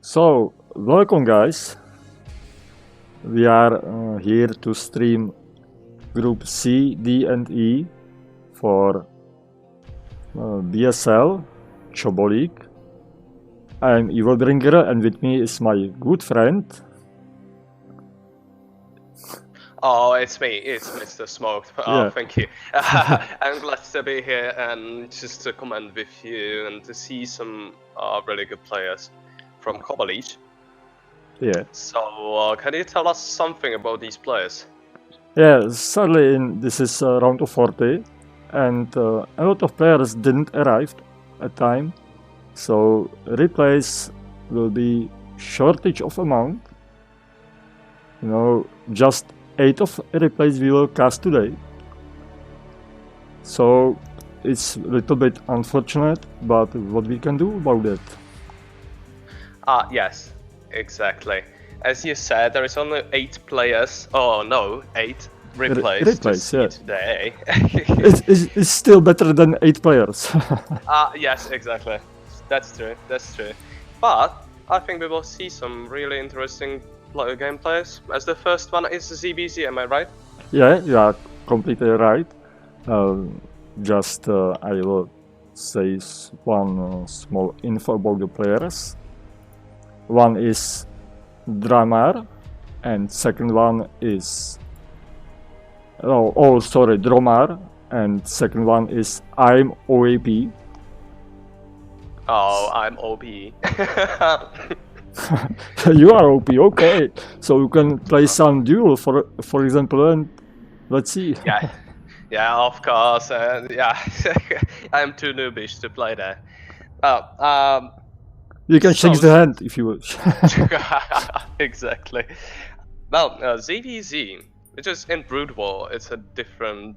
So, welcome guys. We are here to stream Group C, D and E for BSL Choboleague. I'm Evilbringer and with me is my good friend. Oh, it's me. It's Mr. Smoked. Oh, Yeah. thank you. I'm glad to be here and just to comment with you and to see some really good players from Choboleague. Yeah. So, can you tell us something about these players? Yeah, sadly this is round of 40 and a lot of players didn't arrive at time. So replays will be shortage of amount. You know, just 8 of replays we will cast today. So it's a little bit unfortunate, but what we can do about it? Yes, exactly. As you said, there is only 8 players. Oh no, 8 replays to see yeah. today. It's still better than 8 players. Yes, exactly. That's true. That's true. But I think we will see some really interesting gameplays. As the first one is ZBZ, am I right? Yeah, you are completely right. I will say one small info about the players. One is Dramar, and second one is sorry, Dromar, and second one is I'm OAP. Oh, I'm OP. You are OP, okay. So you can play some duel, for example, and let's see. Yeah, of course. Yeah, I'm too noobish to play that. You can shake the hand if you wish. Exactly. Well, ZVZ, which is in Brood War, it's a different,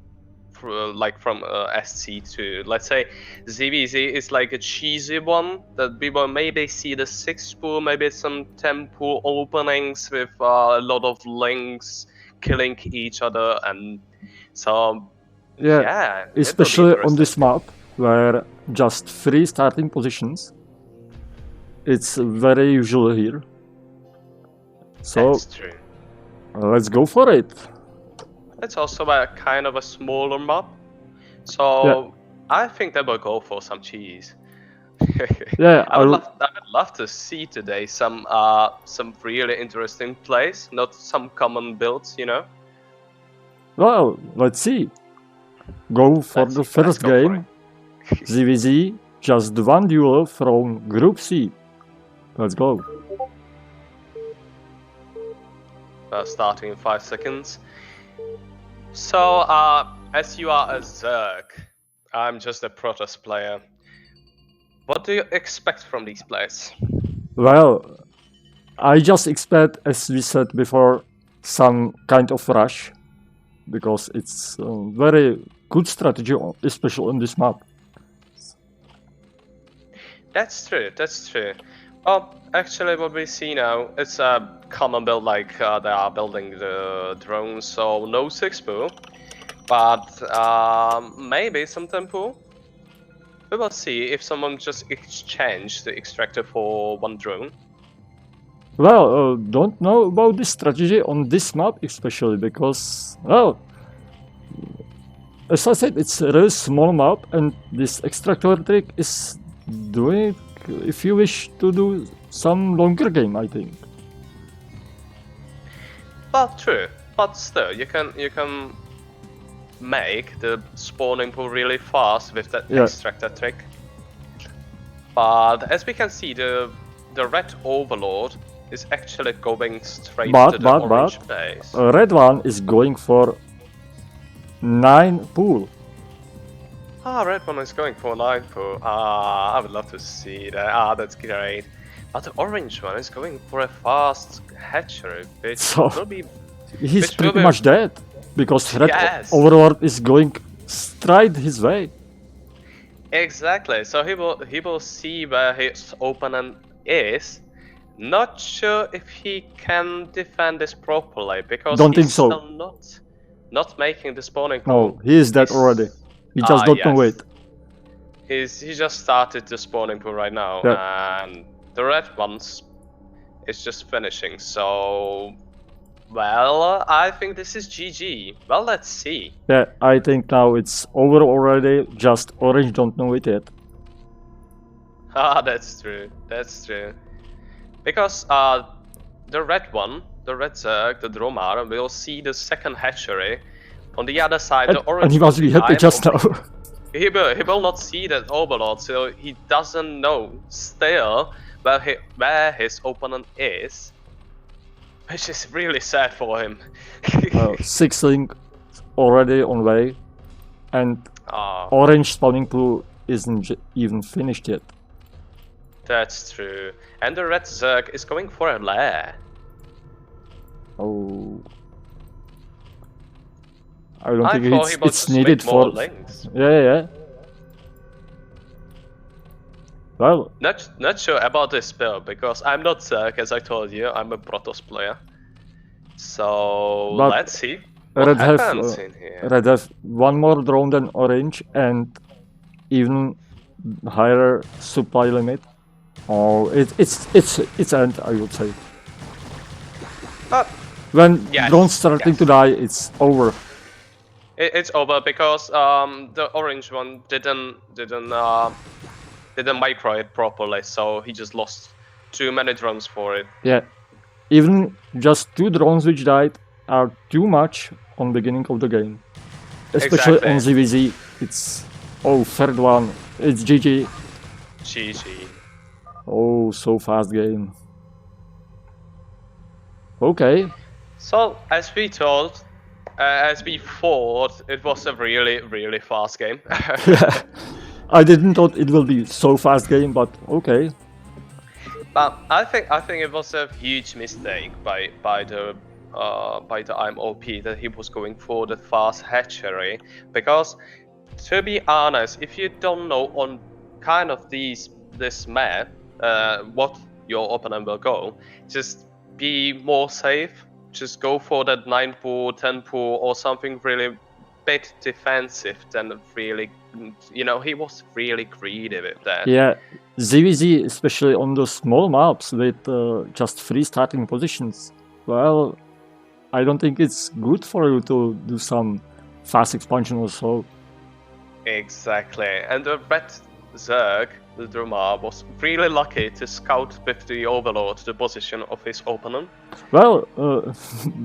like from SC2. Let's say ZVZ is like a cheesy one that we will maybe see the 6 pool, maybe some 10 pool openings with a lot of links killing each other, and so yeah, especially on this map where just 3 starting positions. It's very usual here. So that's true. Let's go for it. It's also a kind of a smaller map, so I think they will go for some cheese. Yeah, I would love to see today some really interesting plays, not some common builds, you know. Well, let's see. Go for the first game. ZVZ, just one duel from Group C. Let's go. Starting in 5 seconds. So, as you are a Zerg, I'm just a Protoss player. What do you expect from these players? Well, I just expect, as we said before, some kind of rush, because it's a very good strategy, especially on this map. That's true, that's true. Oh, actually what we see now, it's a common build, like they are building the drones, so no 6 pool, but maybe some 10 pool. We will see if someone just exchanged the extractor for 1 drone. Well, don't know about this strategy on this map especially, because, well, as I said, it's a really small map, and this extractor trick is doing if you wish to do some longer game, I think. But true, but still, you can make the spawning pool really fast with that extractor trick. But as we can see, the red overlord is actually going straight to the orange base. Red one is going for 9 pool. Red one is going for 9 pool. I would love to see that. That's great. But the orange one is going for a fast hatchery, which will be... He's pretty much dead, because red overlord is going straight his way. Exactly. So he will see where his opponent is. Not sure if he can defend this properly, because he's still not making the spawning pool. No, he is dead already. He just don't wait. He just started the spawning pool right now, and the red ones It's just finishing. So, well, I think this is GG. Well, let's see. Yeah, I think now it's over already. Just Orange don't know it yet. Ah, that's true. That's true. Because the red one, the red Zerg, the Dromar, will see the second hatchery. On the other side, the orange. And he must be happy just now. He will not see that Overlord, so he doesn't know still where his opponent is, which is really sad for him. 6 link already on way, and Orange spawning pool isn't even finished yet. That's true. And the red Zerg is going for a lair. Oh. I don't think it's needed for... links. Yeah. Well... Not sure about this build, because I'm not Zerg, as I told you. I'm a Protoss player. So, let's see what happens in here. Red have one more drone than Orange, and even higher supply limit. Oh, it's end, I would say. But when drones starting to die, it's over. It's over because the orange one didn't micro it properly, so he just lost too many drones for it. Yeah, even just 2 drones which died are too much on beginning of the game, especially on ZVZ. It's third one. It's GG. GG. Oh, so fast game. Okay. So as we thought, it was a really fast game. Yeah. I didn't thought it will be so fast game, but okay. But I think it was a huge mistake by the IMOP that he was going for the fast hatchery, because to be honest, if you don't know on kind of this map what your opponent will go, just be more safe. Just go for that 9 pool, 10 pool, or something really bit defensive than really, he was really greedy with that. Yeah, ZVZ, especially on those small maps with just 3 starting positions. Well, I don't think it's good for you to do some fast expansion or so. Exactly, and the red Zerg, the Dromar, was really lucky to scout with the Overlord the position of his opponent. Well,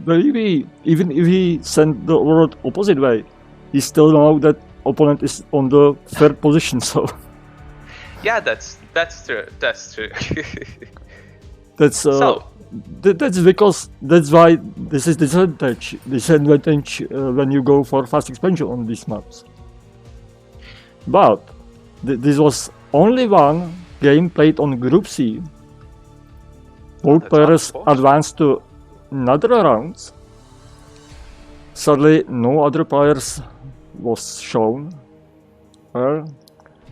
maybe even if he sent the Overlord opposite way, he still know that opponent is on the third position, so... Yeah, that's true, that's true. That's because that's why this is disadvantage when you go for fast expansion on these maps. But this was only one game played on Group C. Both players advanced to another rounds. Sadly, no other players was shown. Well,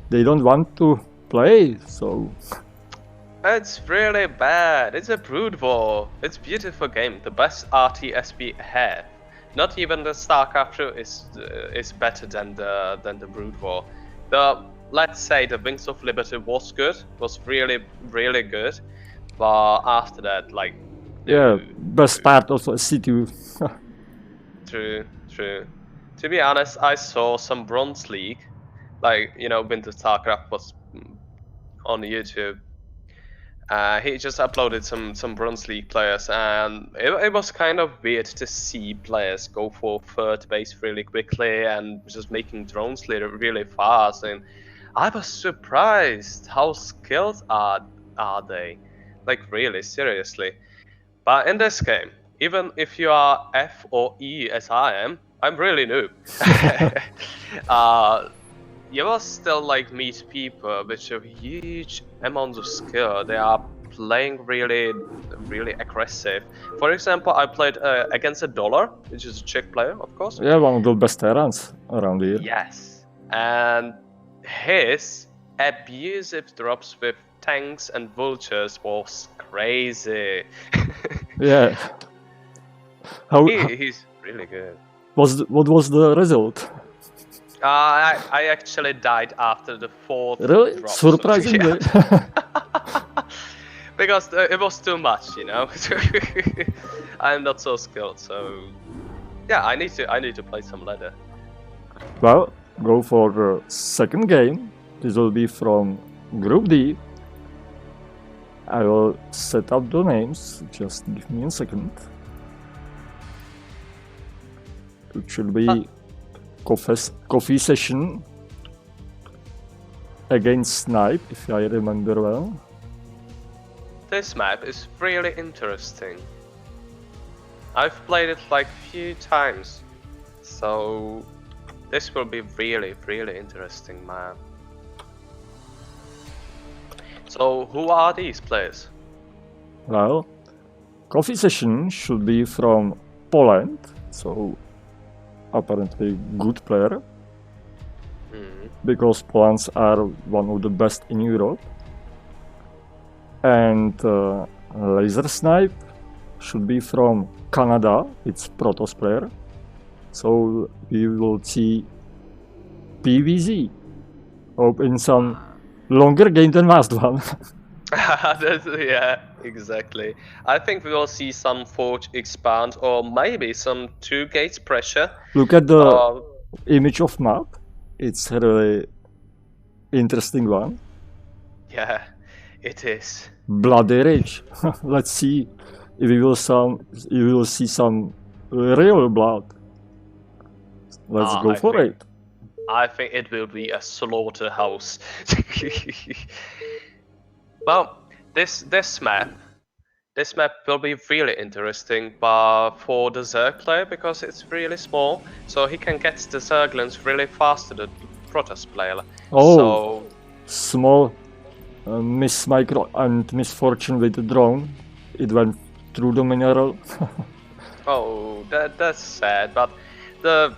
they don't want to play, so... It's really bad. It's a Brood War. It's a beautiful game. The best RTS we have. Not even the StarCraft 2 is better than the Brood War. Let's say the Wings of Liberty was good. Was really good. But after that, like... Yeah, best part of C2. True. To be honest, I saw some Bronze League. Like, Winter StarCraft was on YouTube. He just uploaded some Bronze League players, and it was kind of weird to see players go for third base really quickly and just making drones really fast. And I was surprised how skilled are they, like really seriously. But in this game, even if you are F or E as I am, I'm really noob. You will still like meet people with a huge amount of skill. They are playing really aggressive. For example, I played against a Dollar, which is a Czech player, of course. Yeah, one of the best Terrans around here. Yes, and his abusive drops with tanks and vultures was crazy. Yeah. He's really good. What was the result? I actually died after the 4th really? drop. Surprisingly. So, yeah. because it was too much, you know. I'm not so skilled, so yeah, I need to play some ladder. Well, go for the second game. This will be from Group D. I will set up the names. Just give me a second. It should be Coffee Session against Snipe, if I remember well. This map is really interesting. I've played it like few times, so this will be really interesting map. So who are these players? Well, Coffee Session should be from Poland, so apparently good player. Because Polands are one of the best in Europe. And Laser Snipe should be from Canada, it's Protoss player. So we will see PVZ. Hope in some longer game than last one. Yeah, exactly. I think we will see some Forge expand or maybe some 2 gates pressure. Look at the image of map. It's a really interesting one. Yeah, it is. Bloody Rage. Let's see if we will see some real blood. Let's go for it. I think it will be a slaughterhouse. Well, this map will be really interesting, but for the Zerg player because it's really small, so he can get the Zerglings really fast to the Protoss player. Oh, so small micro and misfortune with the drone. It went through the mineral. oh, that's sad, but the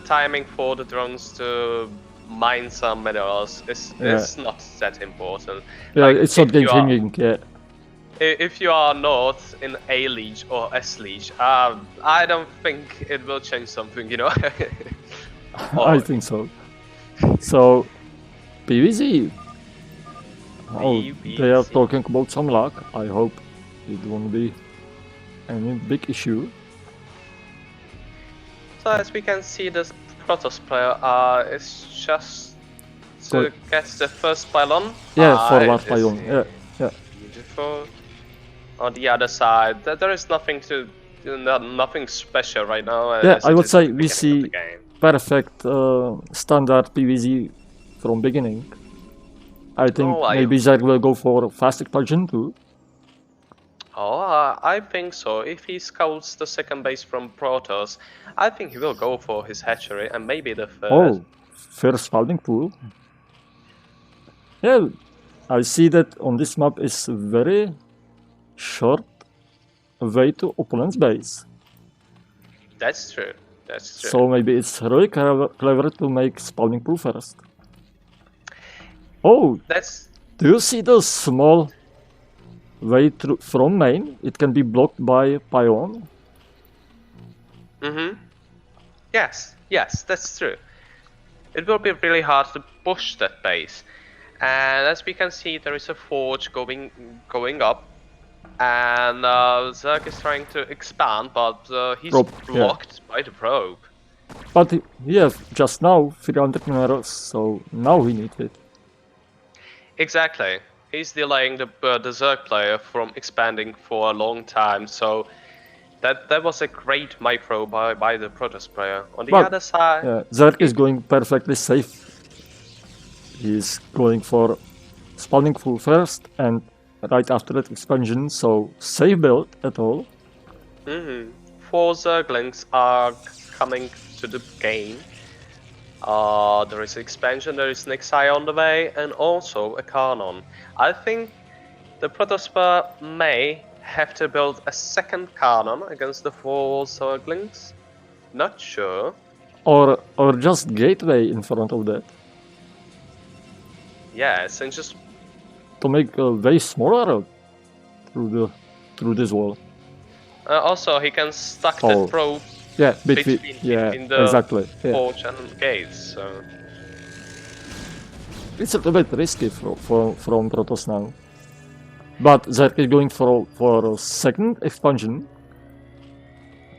timing for the drones to mine some minerals is not that important. Yeah, like, it's not game changing. Yeah. If you are north in A Liege or S Liege, I don't think it will change something, you know. I think so. So, PVZ. Oh, they are talking about some luck. I hope it won't be any big issue. So as we can see, this Protoss player is just to get the first pylon. Yeah, forward pylon. Yeah. Beautiful. On the other side, there is nothing special right now. Yeah, I would say we see perfect standard PVZ from beginning. I think maybe Zerg will go for fast expansion too. Oh, I think so. If he scouts the second base from Protoss, I think he will go for his hatchery and maybe the third. Oh, first spawning pool. Yeah, I see that on this map is very short way to opponent's base. That's true. That's true. So maybe it's really clever to make spawning pool first. Oh, do you see the small way through from main? It can be blocked by pylon. Yes, that's true. It will be really hard to push that base. And as we can see, there is a forge going up. And Zerg is trying to expand, but he's blocked by the probe. But he has just now 300 minerals, so now he needs it. Exactly. He's delaying the Zerg player from expanding for a long time, so that was a great micro by the Protoss player. On the other side... Yeah, Zerg is going perfectly safe. He's going for spawning full first, and right after that expansion, so safe build at all. 4 Zerglings are coming to the game. There is expansion, there is an Xi on the way, and also a Canon. I think the Protoss may have to build a second Canon against the 4 Zerglings. Not sure. Or just gateway in front of that. Yes, and just to make a way smaller road through this wall. Also, he can stuck the probe. Yeah, between the exactly. Forge and gates. So it's a little bit risky from Protoss now. But Zerk is going for a second expansion.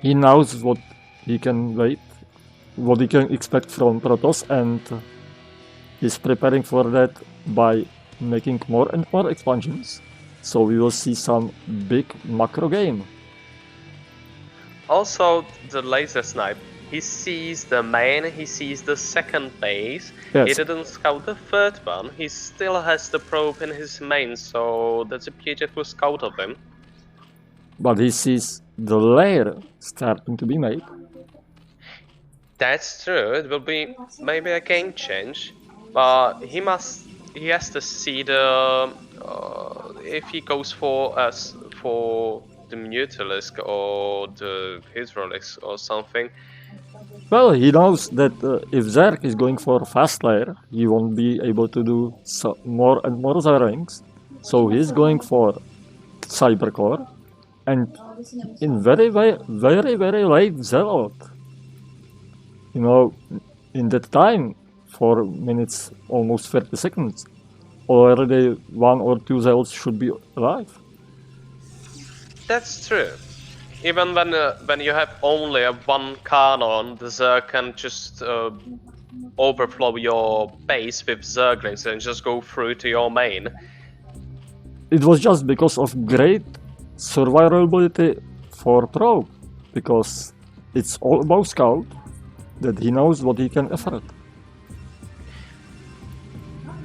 He knows what he can wait, what he can expect from Protoss, and he's preparing for that by making more and more expansions. So we will see some big macro game. Also, the laser snipe. He sees the main, he sees the second base. Yes. He didn't scout the third one. He still has the probe in his main, so that's a beautiful scout of him. But he sees the layer starting to be made. That's true. It will be maybe a game change, but he has to see the if he goes for the Mutalisk or the Hydrolisk or something. Well, he knows that if Zerk is going for fast layer, he won't be able to do more and more Zerlings. So he's going for Cybercore and in very late Zealot. You know, in that time, 4 minutes, almost 30 seconds, already 1 or 2 Zealots should be alive. That's true. Even when you have only one cannon, the Zerg can just overflow your base with Zerglings and just go through to your main. It was just because of great survivability for Pro, because it's all about Scout, that he knows what he can afford.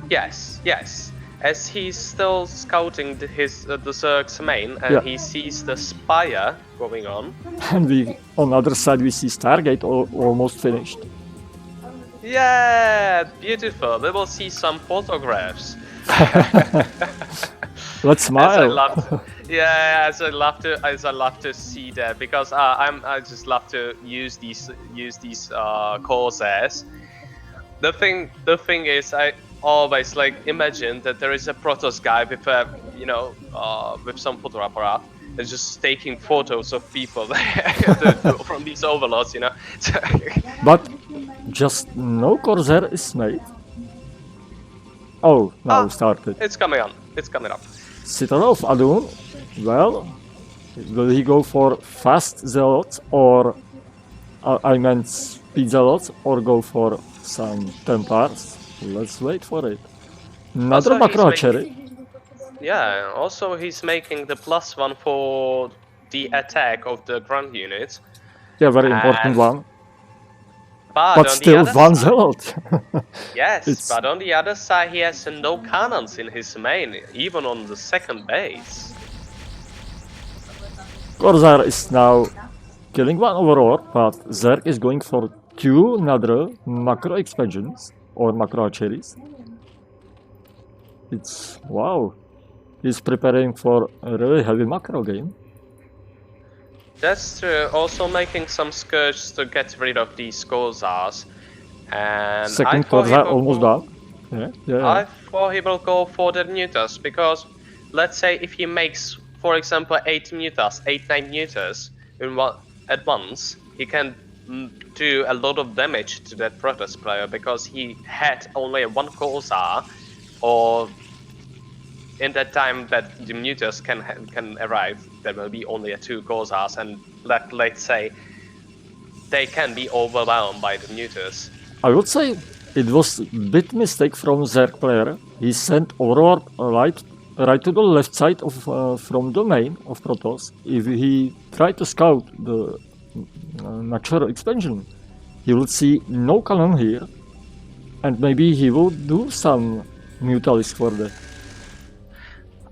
Yes, yes. As he's still scouting the Zerg's main, and he sees the Spire going on. And on the other side, we see Stargate almost finished. Yeah, beautiful. We will see some photographs. Let's smile. As I love to see that, because I just love to use these Corsairs. The thing is, I always like imagine that there is a Protoss guy with a with some photo apparat and just taking photos of people from these overlords, But just no Corsair is made. Oh, now started. It's coming on. It's coming up. Citadel of Adun. Well, will he go for fast Zealots or I meant speed Zealots, or go for some Templars? Let's wait for it. Another macro cherry. Yeah, also he's making the +1 for the attack of the ground units. Yeah, very important one. But still one Zealot. Yes, but on the other side he has no cannons in his main, even on the second base. Corsair is now killing one overlord, but Zerg is going for 2 another macro expansions or macro cherries. It's wow. He's preparing for a really heavy macro game. That's true. Also making some Scourge to get rid of these Corsairs. And second Corsair almost done. Yeah. I thought he will go for the Mutas, because let's say if he makes, for example, 9 Mutas at once, he can do a lot of damage to that Protoss player, because he had only 1 Corsair, or in that time that the Mutas can arrive, there will be only 2 Corsairs, and let's say they can be overwhelmed by the Mutas. I would say it was a bit mistake from Zerg player. He sent Overlord right to the left side of from the main of Protoss. If he tried to scout the natural expansion, he will see no cannon here, and maybe he will do some Mutalisk for that.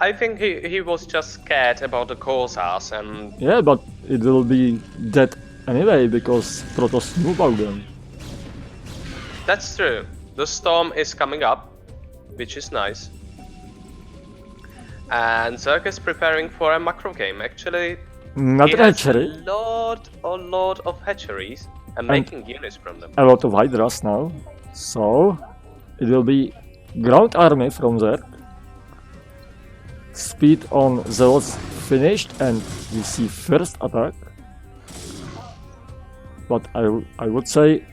I think he was just scared about the Corsairs, and yeah, but it will be dead anyway because Protoss knew about them. That's true. The storm is coming up, which is nice. And Zerg is preparing for a macro game. Actually, another hatchery. A lot of hatcheries and making units from them. A lot of Hydras now. So it will be ground army from Zerg. Speed on Zealots finished, and we see first attack. But I would say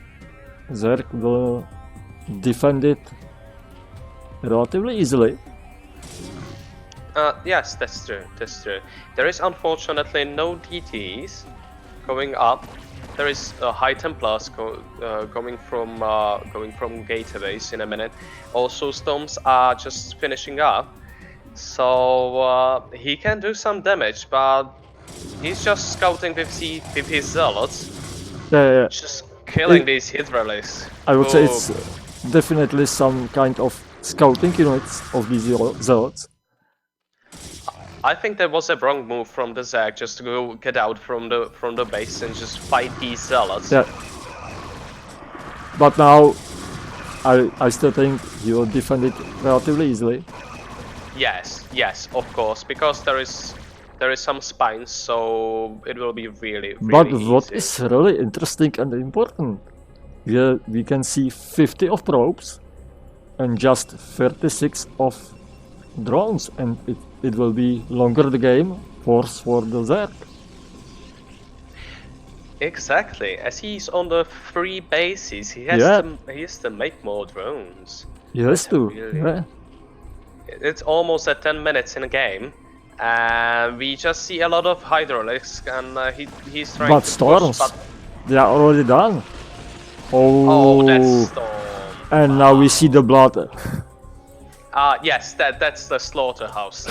Zerg will defend it relatively easily. Yes, that's true. That's true. There is unfortunately no DTs going up. There is high Templars going from Gateways in a minute. Also, Storms are just finishing up, so he can do some damage, but he's just scouting with his zealots, Yeah, just killing It- these Hydralisks. I would say who- it's definitely some kind of scouting units of these zealots. I think that was a wrong move from the Zag, just to go get out from the base and just fight these zealots. Yeah. But now, I still think he will defend it relatively easily. Yes, yes, of course, because there is some spines, so it will be really But easy. what is really interesting and important, we can see 50 of probes and just 36 of drones, and it will be longer the game force for the Zerg. Exactly, as he's on the free bases, he has to make more drones. He has to. Really, Yeah. it's almost at 10 minutes in a game, and we just see a lot of hydraulics, and he's trying But to storms, push, but they are already done. oh, that's storm. And now we see the blood. Yes, that's the slaughterhouse.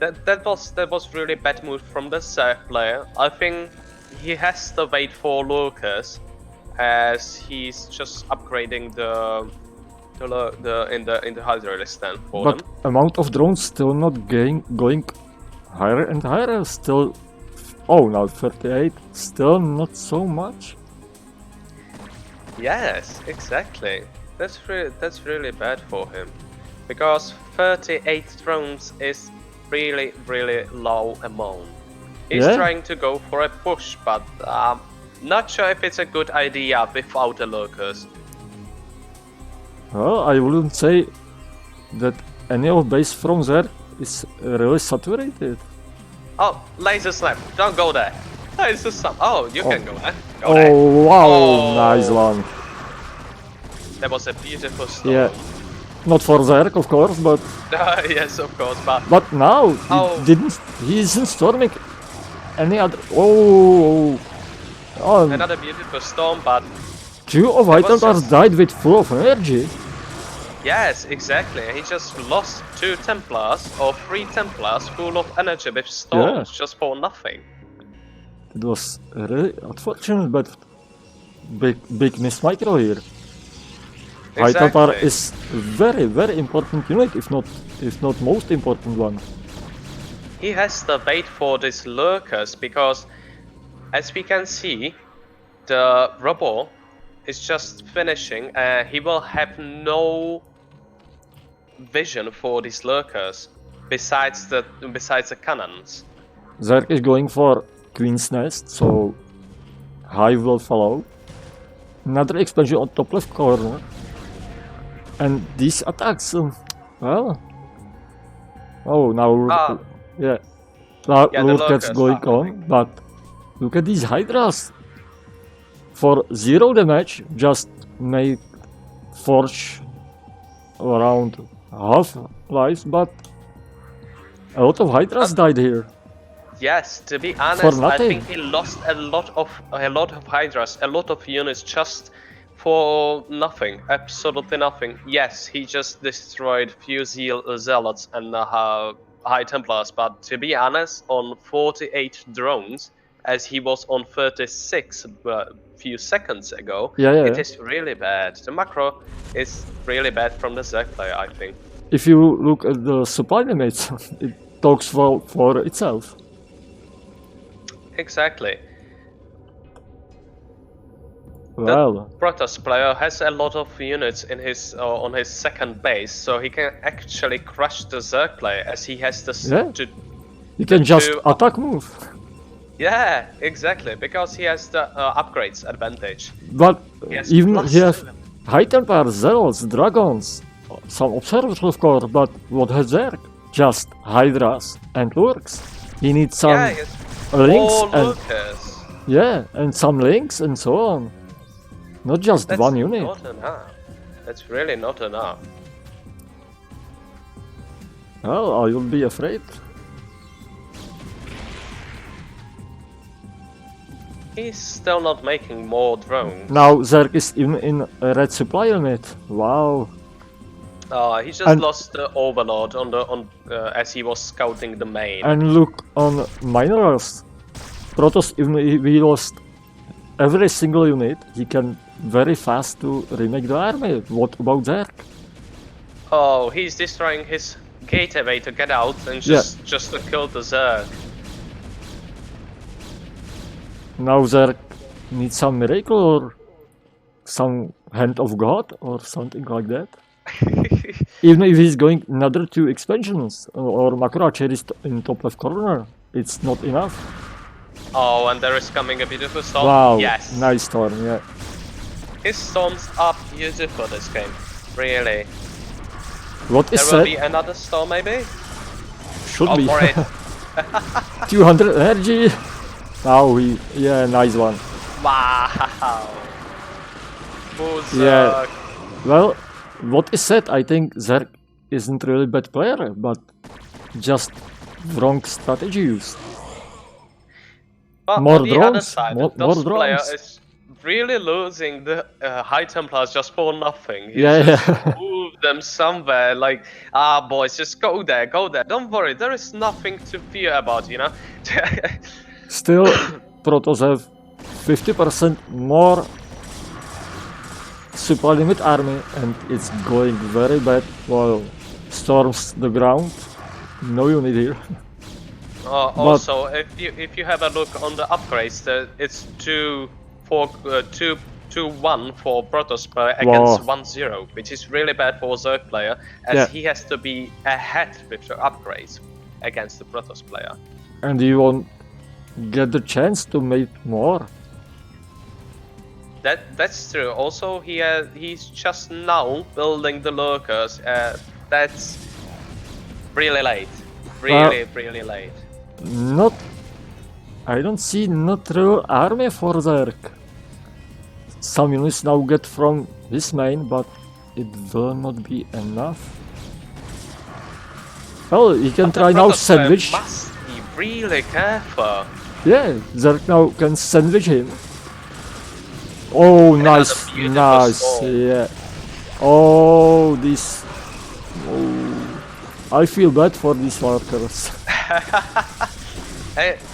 that was really bad move from the Zerg player. I think he has to wait for Lucas, as he's just upgrading the in the hydraulics stand for But them. amount of drones still not going higher and higher. Still, oh, now 38. Still not so much. Yes, exactly. That's really bad for him, because 38 drones is really low amount. He's trying to go for a push, but not sure if it's a good idea without the lurkers. Well, I wouldn't say that any of base from there is really saturated. Oh, laser slam! Don't go there. Laser slam. Oh, you can go there. Go Oh there. wow, Oh. nice one. That was a beautiful storm. Yeah, not for Zerg of course, but Yes, of course, but now he isn't storming any other. Oh, another beautiful storm, but 2 of Templars died with full of energy. yes, exactly. He just lost 2 Templars or 3 Templars full of energy with storms just for nothing. It was really unfortunate, but big miss micro here. Exactly. Templar is very important unit, if not most important one. He has to wait for these lurkers, because as we can see, the robot is just finishing. He will have no vision for these lurkers besides the cannons. Zerg is going for Queen's Nest, so Hive will follow. Another expansion on top left corner. And these attacks, well... Oh, now... yeah. Lurkers going on, but... Look at these Hydras! For 0 damage, just make Forge around half lives, but... A lot of Hydras died here. Yes, to be honest, I think he lost a lot of Hydras, a lot of units just for nothing, absolutely nothing. Yes, he just destroyed few zealots and high Templars, but to be honest, on 48 drones, as he was on 36 a few seconds ago, it is really bad. The macro is really bad from the Zerg player, I think. If you look at the supply limits, it talks for itself. Exactly. Well, the Protoss player has a lot of units in his on his second base, so he can actually crush the Zerg player, as he has the he can just attack move. Yeah, exactly, because he has the upgrades advantage. But even he has high Templar, Zealots, Dragons, some Observers of course, but what has Zerg? Just Hydras and Lurks. He needs some links and and some links and so on. Not just one unit. Not enough. That's really not enough. Well, I will be afraid. He's still not making more drones. Now Zerg is even in a red supply unit. Wow. He just lost the Overlord as he was scouting the main. And look on minerals. Protoss, even if he lost every single unit, he can very fast to remake the army. What about Zerg? Oh, he's destroying his gateway to get out and just to kill the Zerg. Now Zerg needs some miracle or some hand of God or something like that. Even if he's going another 2 expansions or Makuracher is in top left corner, it's not enough. Oh, and there is coming a beautiful storm. Wow, yes. Nice storm, yeah. His storms are beautiful this game, really. What is there will be another storm maybe? Should be. For it. 200 energy. Now yeah, nice one. Wow. Yeah. Well, what is said, I think Zerg isn't really bad player, but just wrong strategy used. But more on the drones, other side, more this player drones. is really losing the High Templars just for nothing. He just move them somewhere, like, boys, just go there, don't worry, there is nothing to fear about, you know? Still, Protoss have 50% more supply limit army and it's going very bad. Well, storms the ground, no unit here. Also, if you have a look on the upgrades, it's 2-1 for Protoss player against 1-0, which is really bad for a Zerg player, as he has to be ahead with the upgrades against the Protoss player. And you won't get the chance to make more. That's true. Also, he's just now building the lurkers. That's really late. Really late. I don't see not real army for Zerg. Some units now get from his main, but it will not be enough. Well, he can try now sandwich. Must be really careful. Yeah, Zerg now can sandwich him. Oh, nice, yeah. Oh, this. Oh, I feel bad for these workers.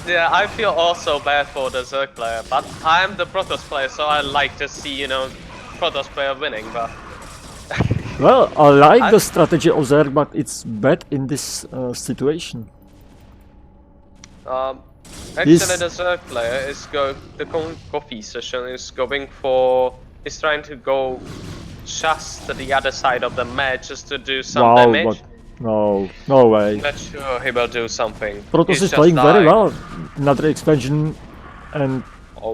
Yeah, I feel also bad for the Zerg player, but I'm the Protoss player, so I like to see, you know, Protoss player winning, but... Well, I like the strategy of Zerg, but it's bad in this situation. Actually, the Zerg player is the coffee session is going for... He's trying to go just to the other side of the map just to do some damage. But no way. Not sure he will do something. Protoss is playing very well. Another expansion, and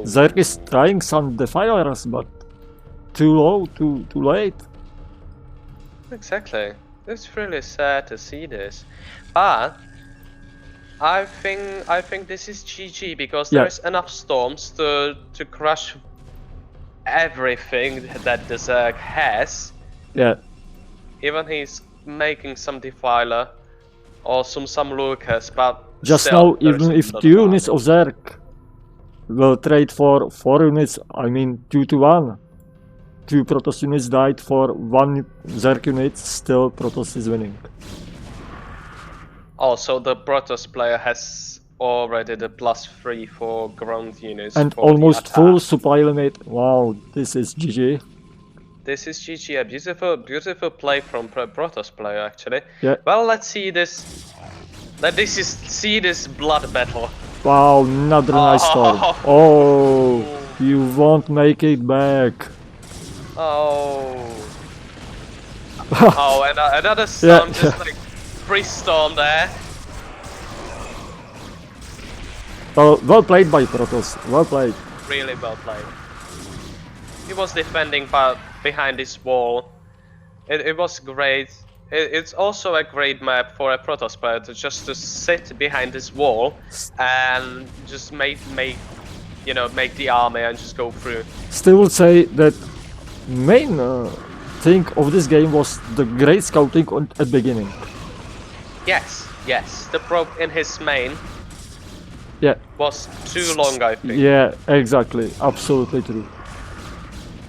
Zerg is trying some defilers, but too low, too late. Exactly. It's really sad to see this, but I think this is GG because there's enough storms to crush everything that the Zerg has. Yeah. Even he's making some defiler or some lurkers, but just now, even if 2 units of Zerg will trade for 4 units, I mean 2 to 1. 2 Protoss units died for 1 Zerg unit, still Protoss is winning. Also, the Protoss player has already the +3 for ground units. And almost full supply limit. Wow, this is GG. This is GG, a beautiful play from Protoss player actually. Yeah. Well, let's see this. See this blood battle. Wow, another nice storm. Oh, you won't make it back. Oh. Oh, and another storm, just like free storm there. Well played by Protoss. Well played. Really well played. He was defending behind this wall. It was great. It's also a great map for a Protoss player to just sit behind this wall and just make the army and just go through. Still would say that main thing of this game was the great scouting at the beginning. Yes, yes. The probe in his main Yeah. was too long, I think. Yeah, exactly. Absolutely true.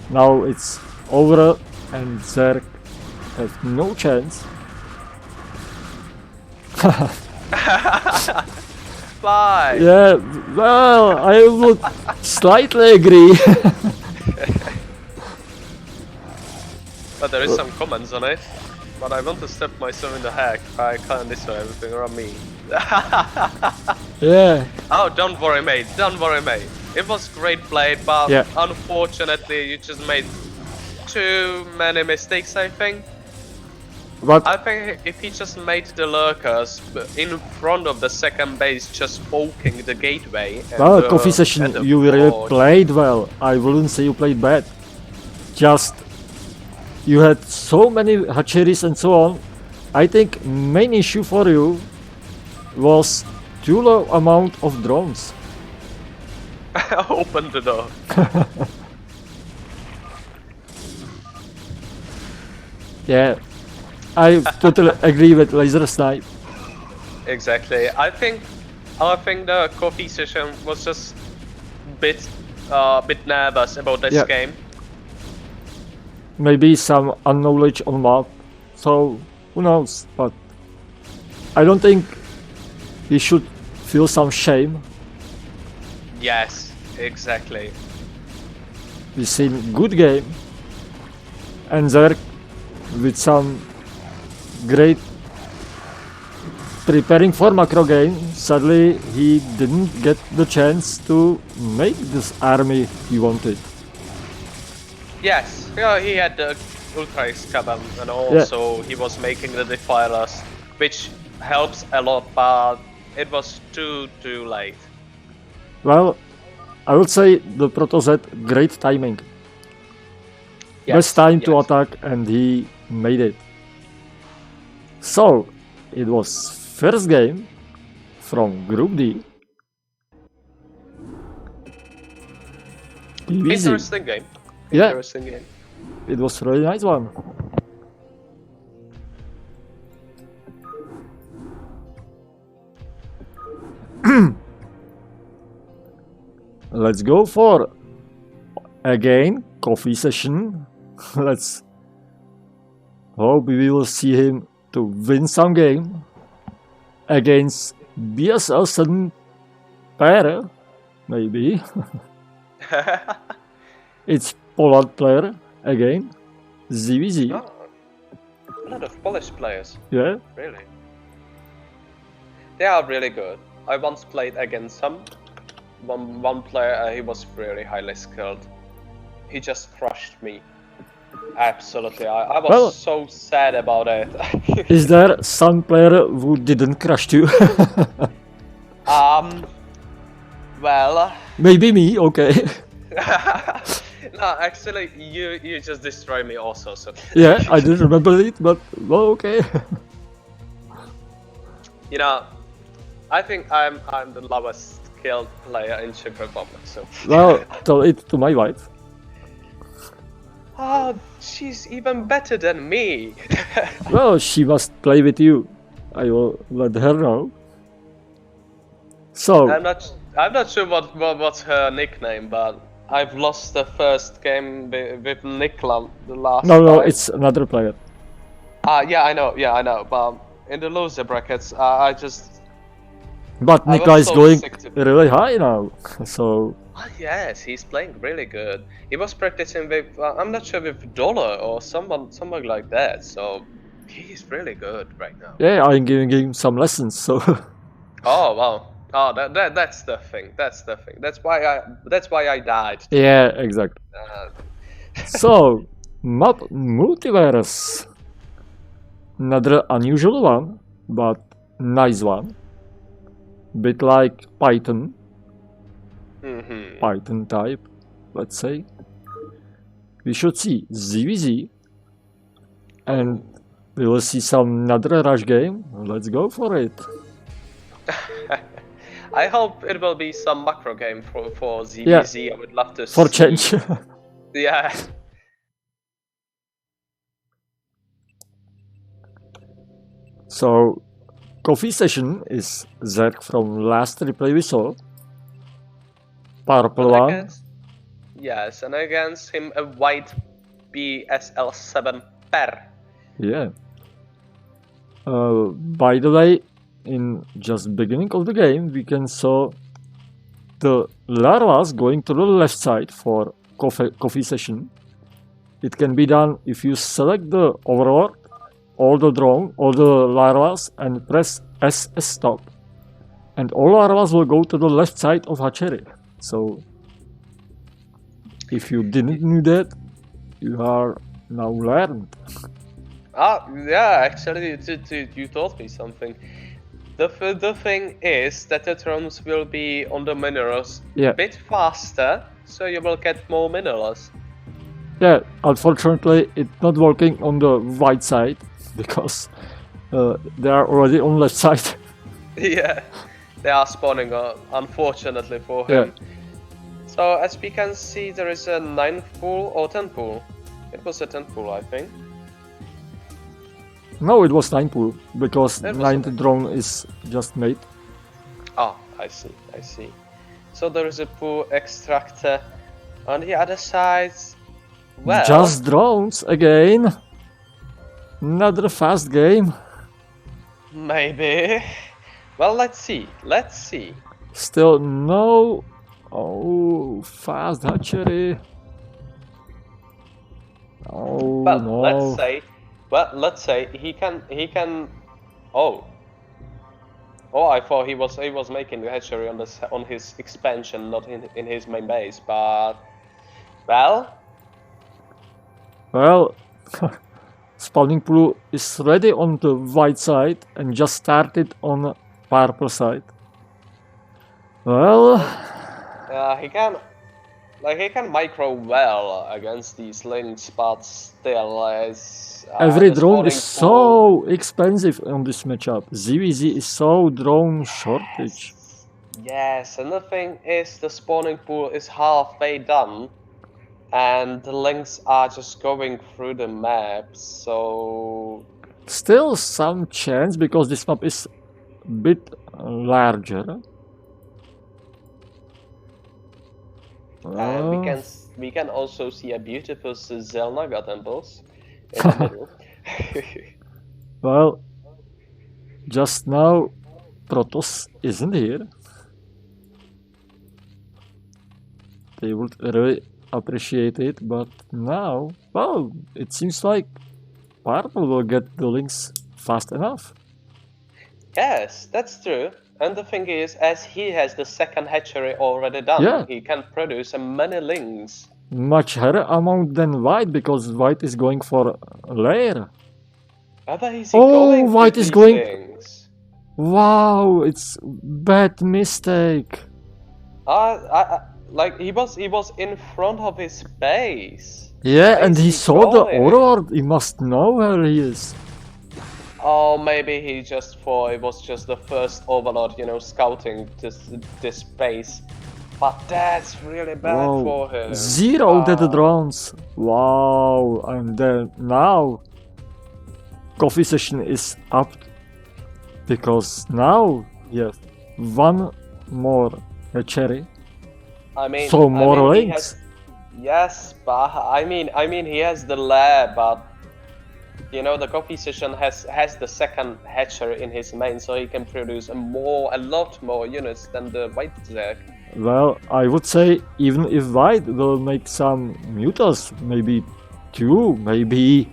Now it's over and Zerk has no chance. Bye. Yeah, well, I would slightly agree. But there is some comments on it. But I want to step myself in the hack. I can't destroy everything around me. Yeah, Oh, don't worry, mate. Don't worry, mate. It was great played, but yeah. unfortunately, you just made too many mistakes, I think. But I think if he just made the lurkers in front of the second base, just poking the gateway and well, coffee session, and the you really forge. played well. I wouldn't say you played bad. Just you had so many hatcheries and so on. I think main issue for you was too low amount of drones. Open the door. Yeah, I totally agree with Laser Snipe. Exactly. I think the coffee session was just bit nervous about this Yeah. game. Maybe some unknowledge on map. So who knows? But I don't think he should feel some shame. Yes, exactly. We've seen good game, and Zerk with some great preparing for macro game. Sadly, he didn't get the chance to make this army he wanted. Yes, yeah, he had the Ultra Excavum and also he was making the Defilers, which helps a lot, but it was too late. Well, I would say the Proto Z great timing. Yes, Best time to yes. attack, and he made it. So it was first game from Group D. Easy. Interesting game. Yeah, Interesting game. it was really nice one. Let's go for again coffee session. Let's hope we will see him to win some game against BSL7 pair, maybe. It's Poland player again, ZVZ. Oh, a lot of Polish players. Yeah. Really. They are really good. I once played against some. One player, he was really highly skilled. He just crushed me. Absolutely, I was Well, so sad about it. Is there some player who didn't crush you? Well. Maybe me, okay. No, actually, you just destroyed me also. So. Yeah, I didn't remember it, but well, okay. You know, I think I'm the lowest skilled player in Czech Republic. So. Well, tell it to my wife. Oh, she's even better than me. Well, she must play with you. I will let her know. So I'm not sure what's her nickname, but I've lost the first game with Nikla the last no, time. it's another player. Yeah, I know. But in the loser brackets, I just. But Nikla is going really high now, so. Oh, yes, he's playing really good. He was practicing with I'm not sure with Dollar or someone like that. So he's really good right now. Yeah, I'm giving him some lessons. So. Oh wow. Oh, that's the thing. That's the thing. That's why I died. Yeah, exactly. So, map multiverse. Another unusual one, but nice one. Bit like Python. Python type, let's say. We should see ZVZ. And we will see some another rush game. Let's go for it. I hope it will be some macro game for ZVZ. Yeah. I would love to for change. Yeah. So Coffee Session is Zerg from last replay we saw. Purple And one. against, yes, and against him a white BSL7 pair. Yeah. By the way, in just beginning of the game, we can saw the larvas going to the left side for coffee session. It can be done if you select the overlord, all the larvas, and press S stop. And all larvas will go to the left side of hatchery. So, if you didn't know that, you are now learned. Yeah, actually, you taught me something. The thing is that the drones will be on the minerals a bit faster, so you will get more minerals. Yeah, unfortunately, it's not working on the right side because they are already on left side. Yeah, they are spawning, unfortunately for him. Yeah. So as we can see, there is a 9 pool or 10 pool. It was a 10 pool, I think. No, it was 9 pool because 9th drone is just made. Ah, I see. So there is a pool extractor on the other side. Well, just drones again. Another fast game. Maybe. Well, let's see. Still no. Oh, fast hatchery. Oh, well, no. let's say he can. Oh, I thought he was making the hatchery on his expansion, not in his main base. But well, spawning pool is ready on the white side and just started on the purple side. Well, he can micro well against these links, but still, every drone is so expensive on this matchup. ZVZ is so drone shortage. Yes, and the thing is, the spawning pool is halfway done, and the links are just going through the map, so... Still some chance, because this map is a bit larger. We can also see a beautiful Zelnaga temples in the middle. Well, just now Protoss isn't here. They would really appreciate it, but now, well, it seems like Purple will get the links fast enough. Yes, that's true. And the thing is, as he has the second hatchery already done, he can produce many links. Much higher amount than White, because White is going for a layer. White is going... Links? Wow, it's bad mistake. Like he was in front of his base. Yeah, and he saw the overlord. He must know where he is. Oh, maybe he just thought it was just the first overlord, you know, scouting this base. But that's really bad for him. 0 dead drones. Wow, and then now coffee session is up, because now you have one more cherry. So more links. Yes, but I mean he has the lair, but you know the coffee session has the second hatchery in his main, so he can produce a lot more units than the white Zerg. Well, I would say even if White will make some mutas, maybe 2, maybe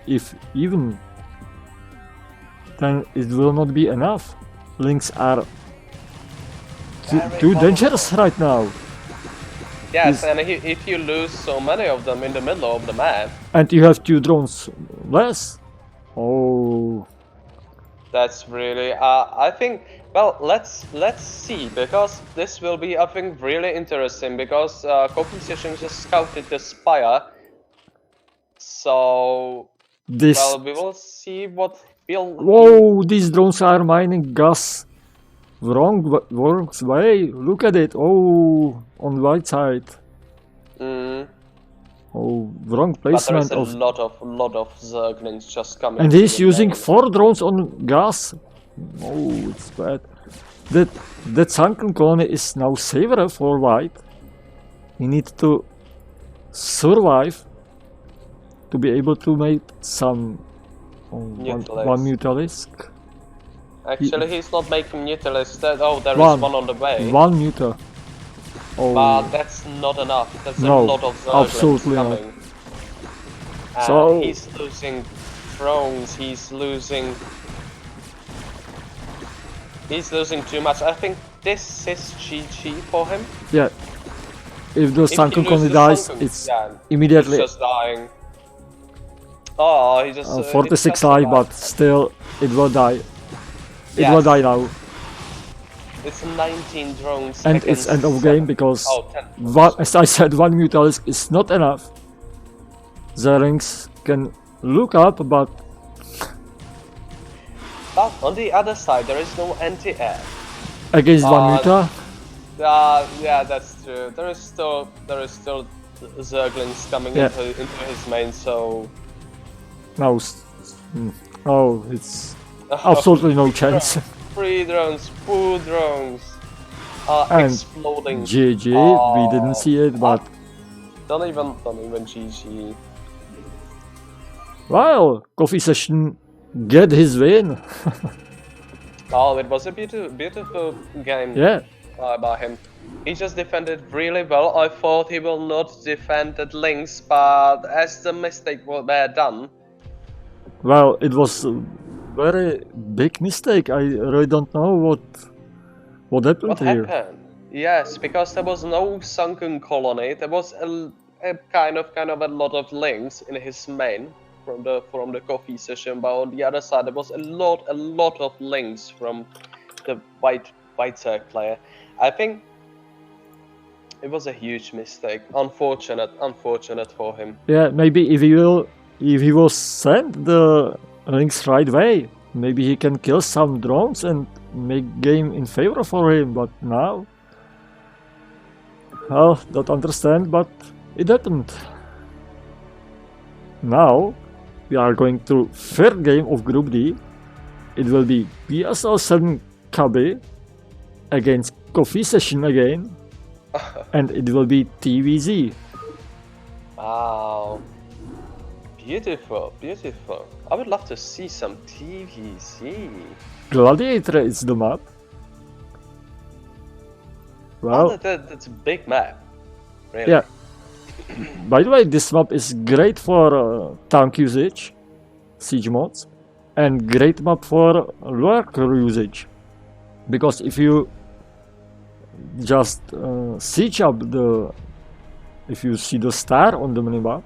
if even, then it will not be enough. Links are too dangerous right now. Yes, and if you lose so many of them in the middle of the map, and you have 2 drones less. Oh, that's really I think, well, let's see, because this will be, I think, really interesting, because coffee session just scouted the spire, so well, we will see what will... Whoa, these drones are mining gas wrong way. Look at it. Oh, on the right side. Oh, wrong placement. But there is a lot of Zerglings just coming. And he's using 4 drones on gas. Oh, it's bad. That sunken colony is now safer for white. He needs to survive to be able to make some one Mutalisk. Actually, he's not making Mutalisk. Oh, there is One. one on the way. One Muta. Oh. But that's not enough. That's No, a lot of absolutely coming. not. And So he's losing drones. He's losing too much. I think this is GG for him. yeah, if the sunken he loses colony dies, sunken, it's yeah, immediately he's just dying. Oh, he just 46 life, but still it will die. It will die now. It's 19 drones. And it's end of game because, 10. as I said, one Mutalisk is not enough. The rings can look up, but on the other side, there is no anti-air. against one Muta. Yeah, that's true. There is still Zerglings coming into his main, so No, oh, it's absolutely no chance. 3 drones, 4 drones And exploding. GG, we didn't see it, but don't even GG. well, Coffee Session get his win. Oh, it was a beautiful game. Yeah. By him. He just defended really well. I thought he will not defend the links, but as the mistake were done. Well, it was a very big mistake. I really don't know what happened here. Yes, because there was no sunken colony. There was a kind of a lot of links in his main from the Coffee Session, but on the other side there was a lot of links from the white Zerg player. I think it was a huge mistake. Unfortunate for him. Yeah, maybe if he will send the links right away, maybe he can kill some drones and make game in favor for him. But now, well, don't understand, but it happened. Now we are going to third game of Group D. It will be BSL7 KB against Coffee Session again, and it will be TVZ. Wow, beautiful. I would love to see some TVZ. Gladiator is the map. Well, that's a big map. Really. Yeah. By the way, this map is great for tank usage, siege mods, and great map for lurker usage. Because if you just siege up if you see the star on the minimap,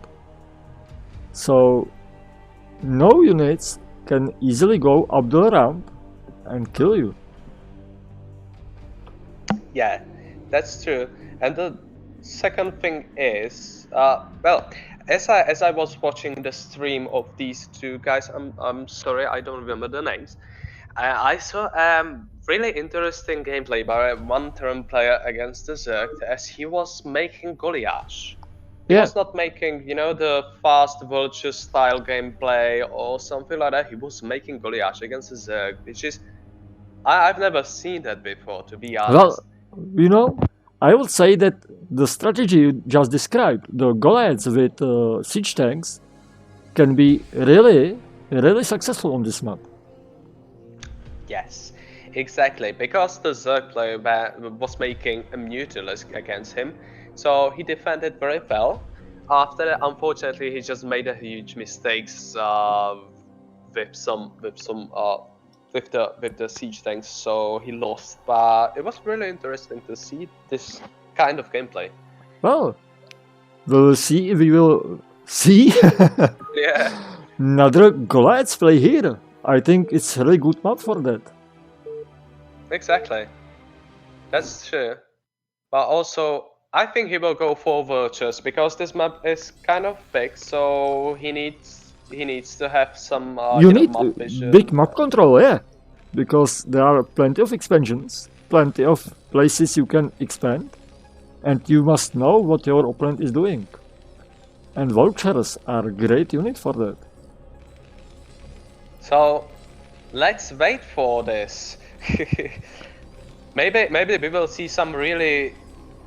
so no units can easily go up the ramp and kill you. Yeah, that's true. And the second thing is, well, as I was watching the stream of these two guys, I'm sorry, I don't remember the names. I saw really interesting gameplay by one Terran player against the Zerg, as he was making Goliath. He was not making, the fast vulture style gameplay or something like that. He was making Goliath against the Zerg, which is I've never seen that before, to be honest. Well, I would say that the strategy you just described, the Goliaths with siege tanks, can be really successful on this map. Yes, exactly, because the Zerg player was making a Mutalisk against him, so he defended very well. After that, unfortunately, he just made a huge mistakes with the siege tanks, so he lost. But it was really interesting to see this kind of gameplay. Well, we'll see if we will see another Goliaths play here. I think it's a really good map for that. Exactly, that's true. But also, I think he will go for vultures because this map is kind of big, so he needs to have some you need map vision. big map control, yeah, because there are plenty of expansions, plenty of places you can expand, and you must know what your opponent is doing. And vultures are a great unit for that. So, Let's wait for this. maybe we will see some really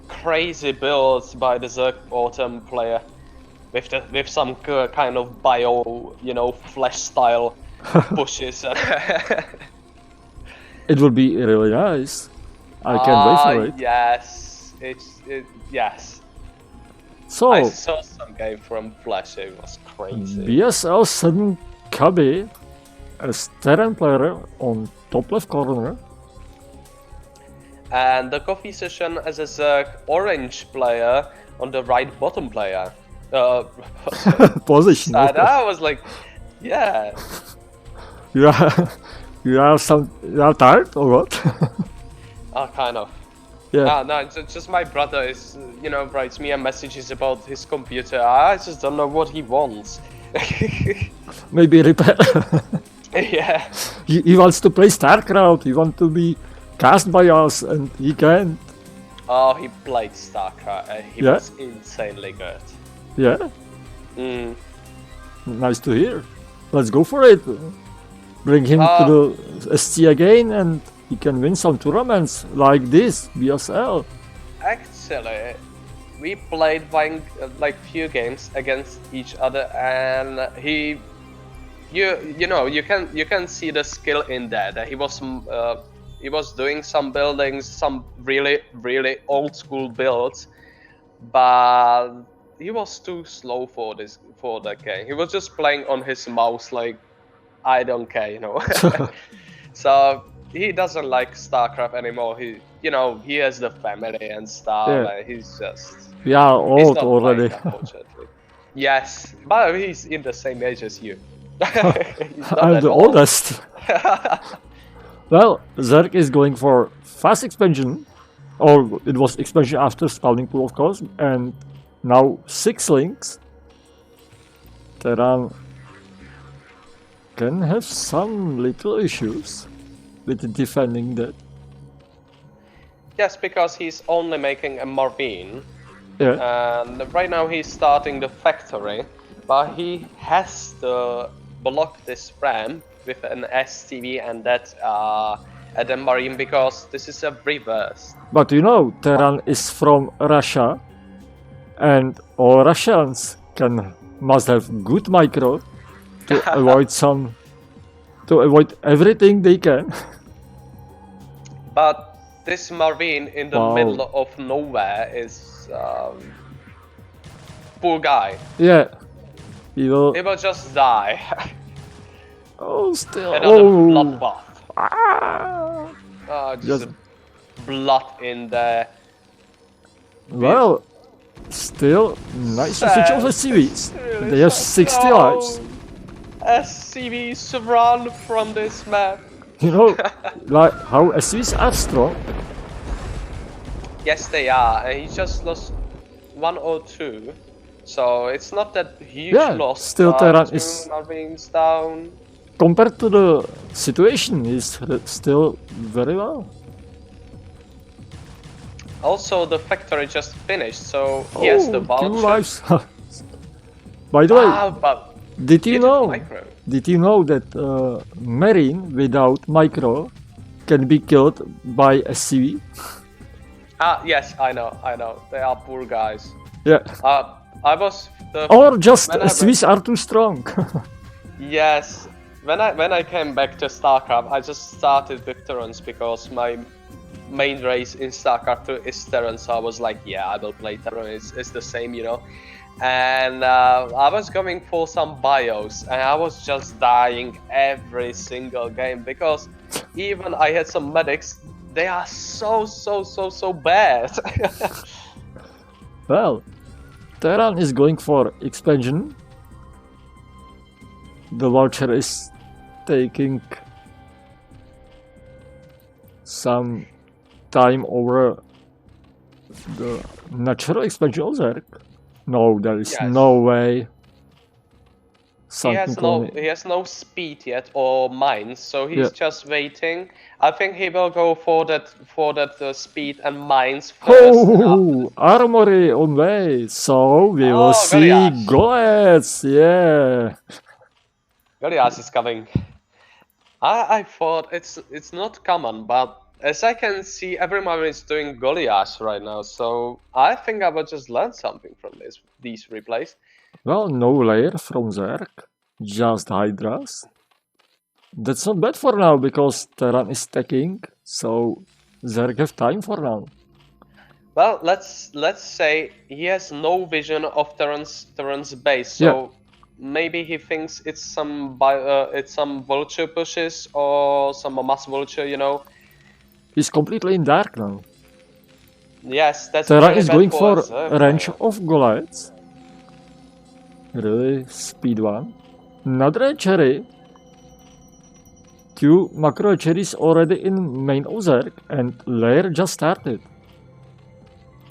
crazy builds by the Zerg Autumn player with some kind of bio, you know, flash style pushes. It will be really nice. I can't wait for it. Yes, yes. So, I saw some game from Flash, it was crazy. BSL7 KB, a Terran player on top left corner. And the coffee session as a Zerg Orange player on the right bottom player. Position. And I was like, yeah. You are tired or what? Kind of. Yeah. No, it's just my brother is, you know, writes me a messages about his computer. I just don't know what he wants. Maybe repair. Yeah. He wants to play StarCraft. He wants to be cast by us, and he can't. Oh, he played StarCraft. He was insanely good. Yeah. Mm. Nice to hear. Let's go for it. Bring him to the SC again, and he can win some tournaments like this BSL. Actually, we played like few games against each other, and you know, you can see the skill in that. He was doing some buildings, some really old school builds, but he was too slow for that game. He was just playing on his mouse like, I don't care, you know. So he doesn't like StarCraft anymore. You know, he has the family and stuff, and he's old not already. playing, unfortunately. Yes, but he's in the same age as you. I'm the oldest. Well, Zerg is going for fast expansion, or it was expansion after spawning pool, of course, and now 6 links. Terran can have some little issues with defending that. Yes, because he's only making a Marine. Yeah. And right now he's starting the factory, but he has to block this ramp with an STV and that at the Marine, because this is a reverse. But you know, Terran is from Russia, and all Russians must have good micro to avoid everything they can. But this Marine in the middle of nowhere is poor guy. Yeah, he will just die. Oh, still. Another bloodbath. Just blood in there. Well, still nice usage of SCVs. Really they have 60 lives. SCVs run from this map. You know, like how SCVs are strong. Yes, they are. And he just lost 1 or 2. So it's not that huge loss. Still Terran is Marines down. Compared to the situation, is still very well. Also, the factory just finished, so he has the voucher. 2 lives. By the way, did you know that Marine without micro can be killed by SCV? Yes, I know. They are poor guys. Yeah. Or just SCVs are too strong. Yes. When I came back to StarCraft, I just started with Terrans because my main race in StarCraft 2 is Terran, so I was like, yeah, I will play Terran, it's the same, you know. And I was going for some bios, and I was just dying every single game, because even I had some medics, they are so bad. Well, Terran is going for expansion. The launcher is taking some time over the natural expansion of Zerg. No, there is no way. He has no speed yet or mines, so he's just waiting. I think he will go for that speed and mines first. Oh, armory on way. So we will see Goliaths. Yeah. Goliath is coming. I thought it's not common, but as I can see, everyone is doing Goliath right now, so I think I will just learn something from these replays. Well, no layer from Zerg, just Hydras. That's not bad for now because Terran is stacking, so Zerg have time for now. Well, let's say he has no vision of Terran's base, so maybe he thinks it's some vulture pushes or some mass vulture, you know. He's completely in dark now. Yes, that's Terran really is bad going for a for Zerg a range player. of Goliaths. Really, speed one. Another cherry. Two macro cherries already in main Ozark and layer just started.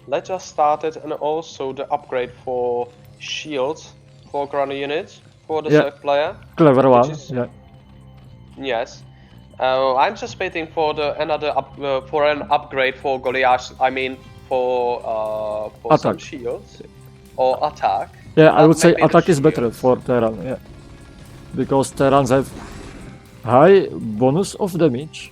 Let's just start it, and also the upgrade for shields for ground units for the Zerg player. Clever Which one, is yeah. yes. I'm just waiting for for an upgrade for Goliath. I mean for some Attack. shields or attack. Yeah, I would say Maybe the attack is better shields. for Terran, yeah. Because Terrans have high bonus of damage.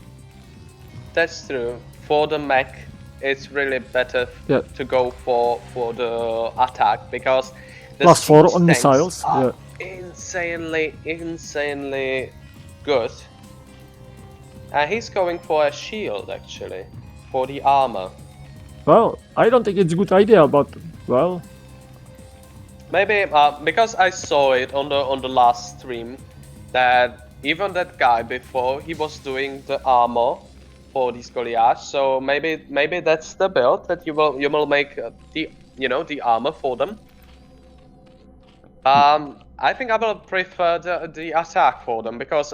That's true. For the mech, it's really better to go for the attack because the Plus 4 siege on tanks missiles, are insanely good. And he's going for a shield actually for the armor. Well, I don't think it's a good idea, but well, maybe because I saw it on the last stream that even that guy before he was doing the armor for these Goliath, so maybe that's the build that you will make the armor for them. I think I will prefer the attack for them because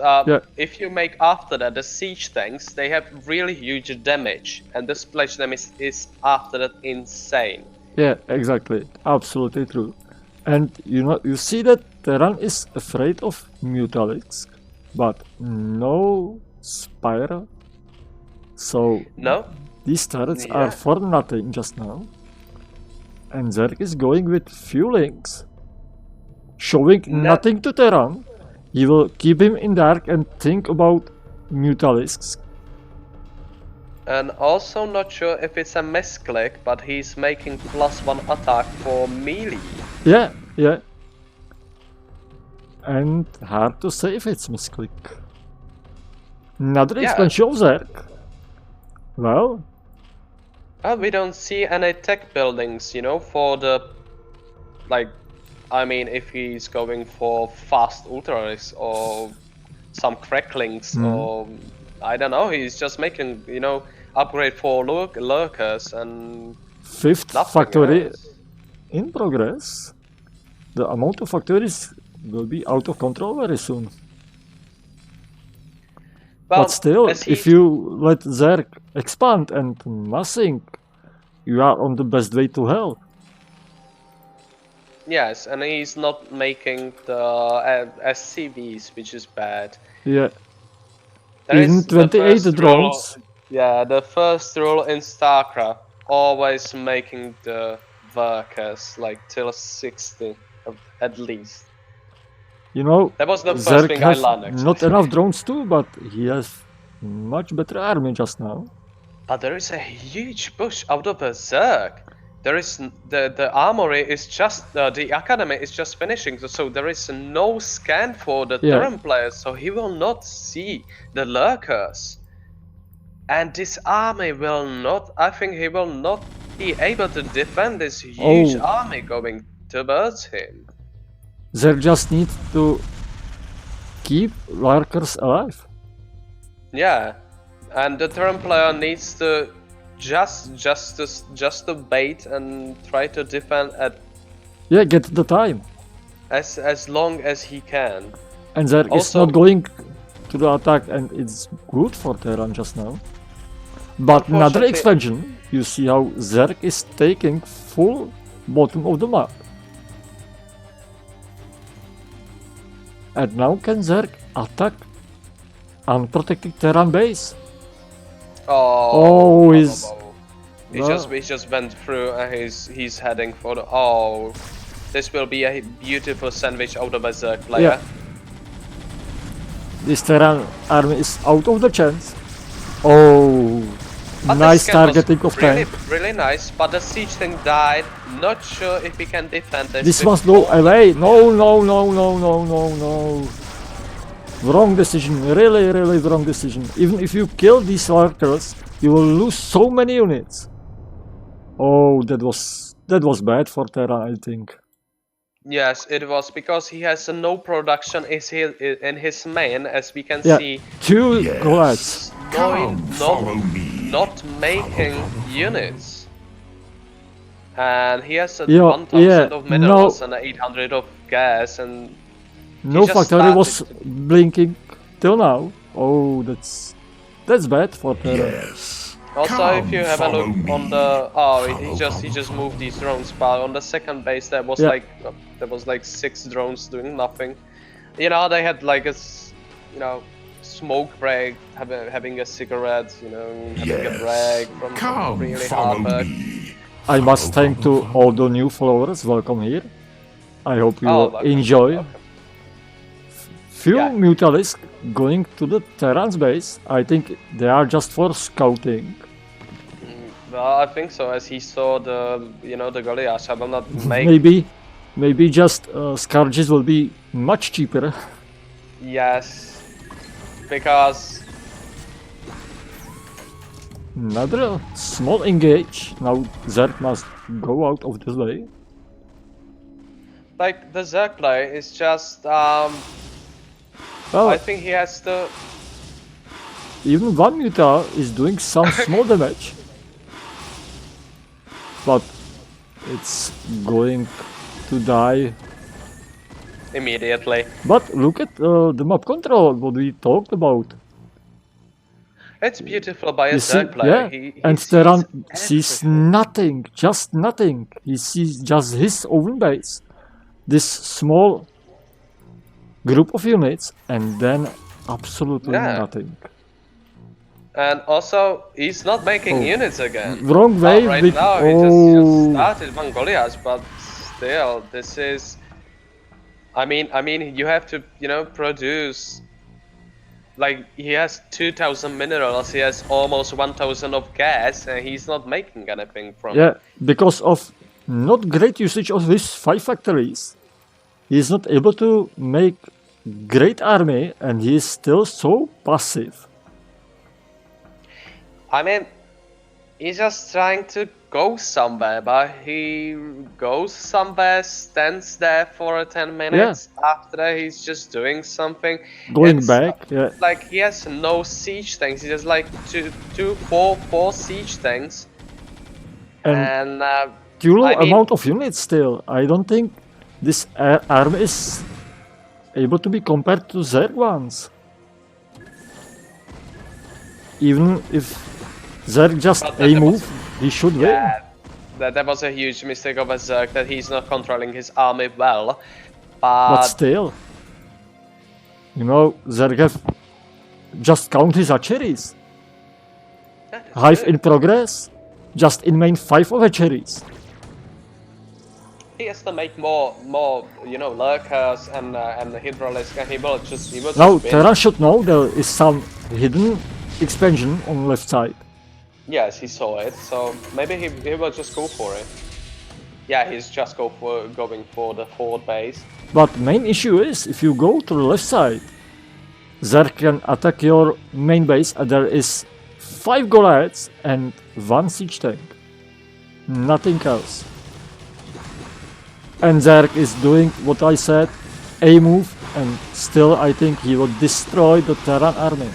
if you make after that the siege tanks, they have really huge damage, and the splash damage is after that insane. yeah, exactly, absolutely true. And you see that Terran is afraid of Mutalisk, but no Spire. So no, these turrets are for nothing just now. And Zerg is going with fuelings. Showing nothing to Terran. He will keep him in dark and think about Mutalisks. And also not sure if it's a misclick, but he's making +1 attack for melee. Yeah. And hard to say if it's misclick. Another expansion of Zerg. Well, we don't see any tech buildings, for the I mean, if he's going for fast ultras or some cracklings or I don't know, he's just making upgrade for lurkers and 5th factory in progress. The amount of factories will be out of control very soon. Well, but still, if you let Zerg expand and massing, you are on the best way to hell. Yes, and he's not making the SCVs, which is bad. Yeah. In 28 drones. The first rule in StarCraft, always making the workers till 60 at least. That was the first thing I learned actually. Not enough drones too, but he has much better army just now. But there is a huge push out of Berserk. There is the armory is just the academy is just finishing, so there is no scan for the Terran players, so he will not see the lurkers. And this army will not. I think he will not be able to defend this huge army going towards him. They just need to keep lurkers alive. Yeah, and the Terran player needs to just to bait and try to defend at get the time as long as he can. And there is not going to the attack, and it's good for Terran just now. But another expansion, you see how Zerg is taking full bottom of the map. And now can Zerg attack unprotected Terran base? He just went through and he's heading for the this will be a beautiful sandwich out of a Zerg player. This Terran army is out of the chance. Oh, But nice the scan targeting was of tank. really nice, but the siege thing died. Not sure if he can defend this. This must go away. No, no, no, no, no, no, no. Wrong decision. Really, really wrong decision. Even if you kill these lurkers, you will lose so many units. Oh, that was bad for Terra, I think. Yes, it was because he has no production in his main, as we can Yeah, see. 2 goleads. Not making units. And he has a Yeah, 1000 of minerals no, and 800 of gas, and no just factory was started blinking till now. Oh, that's bad for Terra. Yes. also if you have a look on the he just moved these drones, but on the second base there was Yeah. like 6 drones doing nothing. You know, they had like smoke break, having a cigarette, having a break from really hard work. I must thank to all the new followers. Welcome here. I hope you will welcome, enjoy. welcome. Few Yeah. Mutalisks going to the Terran's base. I think they are just for scouting. Well, I think so, as he saw the Goliath. I will not make. Maybe just Scourges will be much cheaper. Yes, because Another small engage. Now Zerg must go out of this way. like the Zerg play is just Well, I think he has to. even one Muta is doing some small damage. But it's going to die Immediately. But look at the map control, what we talked about. It's beautiful by a You see, Zerg player. yeah, He and sees Terran sees everything. nothing, just nothing. He sees just his own base. This small group of units, and then absolutely Yeah. nothing. And also, he's not making Oh. units again. Wrong way Right with... now, he just started Mongolias, but still, this is. I mean, you have to, produce. Like, he has 2,000 minerals, he has almost 1,000 of gas, and he's not making anything from Yeah, it. because of not great usage of his 5 factories. He is not able to make great army, and he is still so passive. I mean, he's just trying to go somewhere, but he goes somewhere, stands there for 10 minutes. After that, he's just doing something. Going back, yeah. Like, he has no siege tanks. He has like four siege tanks. And too low I mean, amount of units still. I don't think this army is able to be compared to Zerg ones. Even if Zerg just a move, he should win. yeah, that was a huge mistake of a Zerg, that he's not controlling his army well. But still, Zerg have just count his archeries. Hive in progress, just in main 5 of archeries. He has to make more, lurkers and hydraulics, and he will just Now, win. Terran should know there is some hidden expansion on left side. Yes, he saw it, so maybe he will just go for it. Yeah, he's just going for the forward base. But main issue is, if you go to the left side, Zerg can attack your main base, and there is 5 Goliaths and 1 siege tank. Nothing else. And Zerg is doing what I said, a move, and still I think he will destroy the Terran army.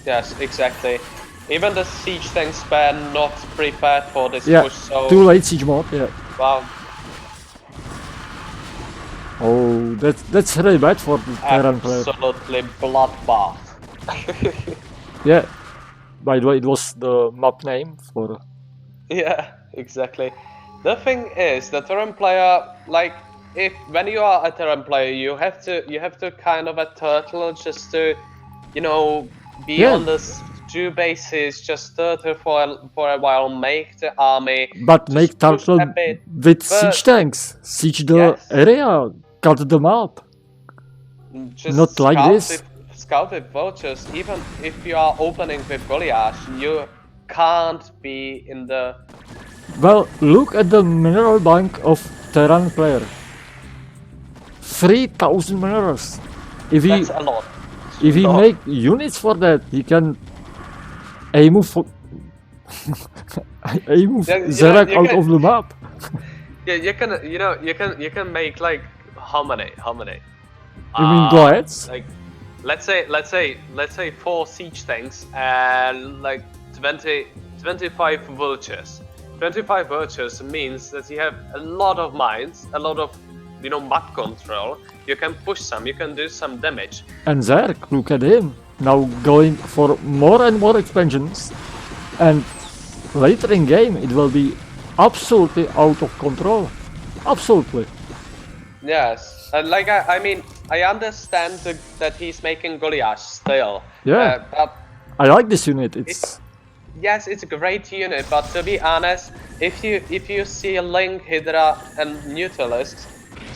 Yes, exactly. Even the siege tanks were not prepared for this Yeah, push, so... too late siege mode, yeah. Wow. Oh, that's really bad for the Terran player. Absolutely bloodbath. Yeah, by the way, it was the map name for... Yeah, exactly. The thing is, the Terran player, like, when you are a Terran player, you have to kind of a turtle just to, be on the 2 bases, just turtle for a while, make the army. But make turtle with siege tanks, siege the area, cut the map. just Not like this. Scout with vultures. Even if you are opening with Goliath, you can't be in the. Well, look at the mineral bank of Terran player. 3,000 minerals. That's a lot. If he make units for that, he can move Zerak out of the map. Yeah, you can make like how many? You mean Goets? Like, let's say 4 siege tanks and like 25 vultures. 25 vultures means that you have a lot of mines, a lot of map control. You can push some, you can do some damage. And Zerk, look at him, now going for more and more expansions, and later in game it will be absolutely out of control. Absolutely. Yes, and like I mean, I understand that he's making Goliath still. Yeah. But I like this unit. Yes, it's a great unit, but to be honest, if you see a Link, Hydra, and Neutralists,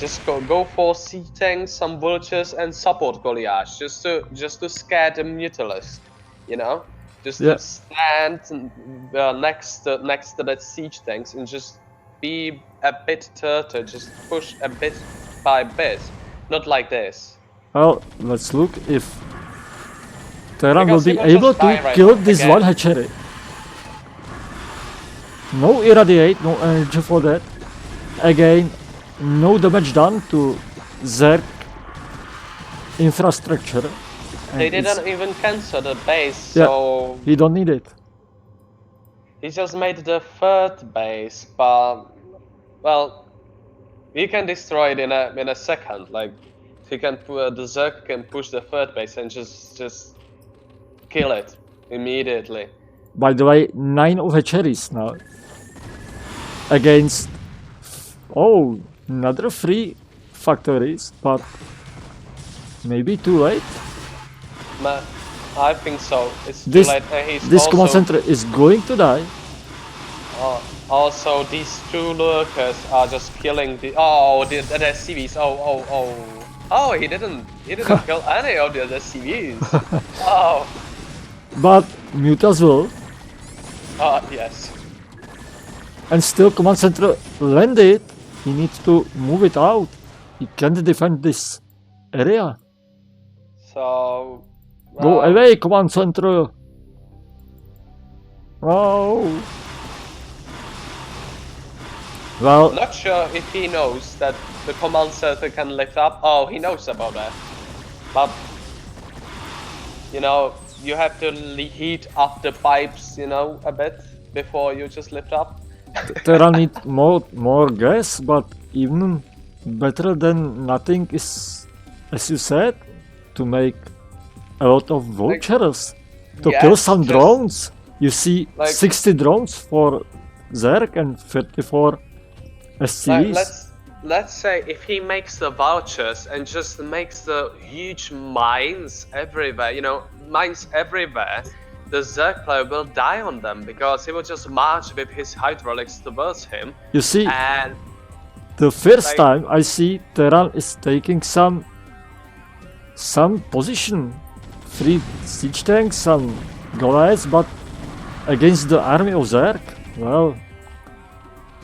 just go for sea tanks, some vultures, and support Goliath, just to scare the Neutralists, just to stand next to that siege tanks and just be a bit turtle, just push a bit by bit, not like this. Well, let's look if Terran will be able to kill this one hatchery. No irradiate, no energy for that. Again, no damage done to Zerk infrastructure. They didn't even cancel the base, so he don't need it. He just made the 3rd base, but well, he can destroy it in a second. Like he can, the Zerk can push the 3rd base and just kill it immediately. By the way, 9 of hatcheries now against another 3 factories, but maybe too late. I think so. It's too late. This command center is going to die. Also, these 2 lurkers are just killing the. Oh, the CVs. Oh, he didn't kill any of the other CVs. Oh. But Mutas will. Yes. And still command center landed. He needs to move it out. He can't defend this area. So. Go away, command center. Oh. Well, not sure if he knows that the command center can lift up. Oh, he knows about that. But you have to heat up the pipes, a bit before you just lift up. Terra need more gas, but even better than nothing is, as you said, to make a lot of vultures, to kill some drones. You see, 60 drones for Zerk and 34 SCVs. Let's say if he makes the vultures and just makes the huge mines everywhere, the Zerg player will die on them because he will just march with his hydraulics towards him. You see, and the first time I see Terran is taking some position, 3 siege tanks, some Goliaths, but against the army of Zerg, well,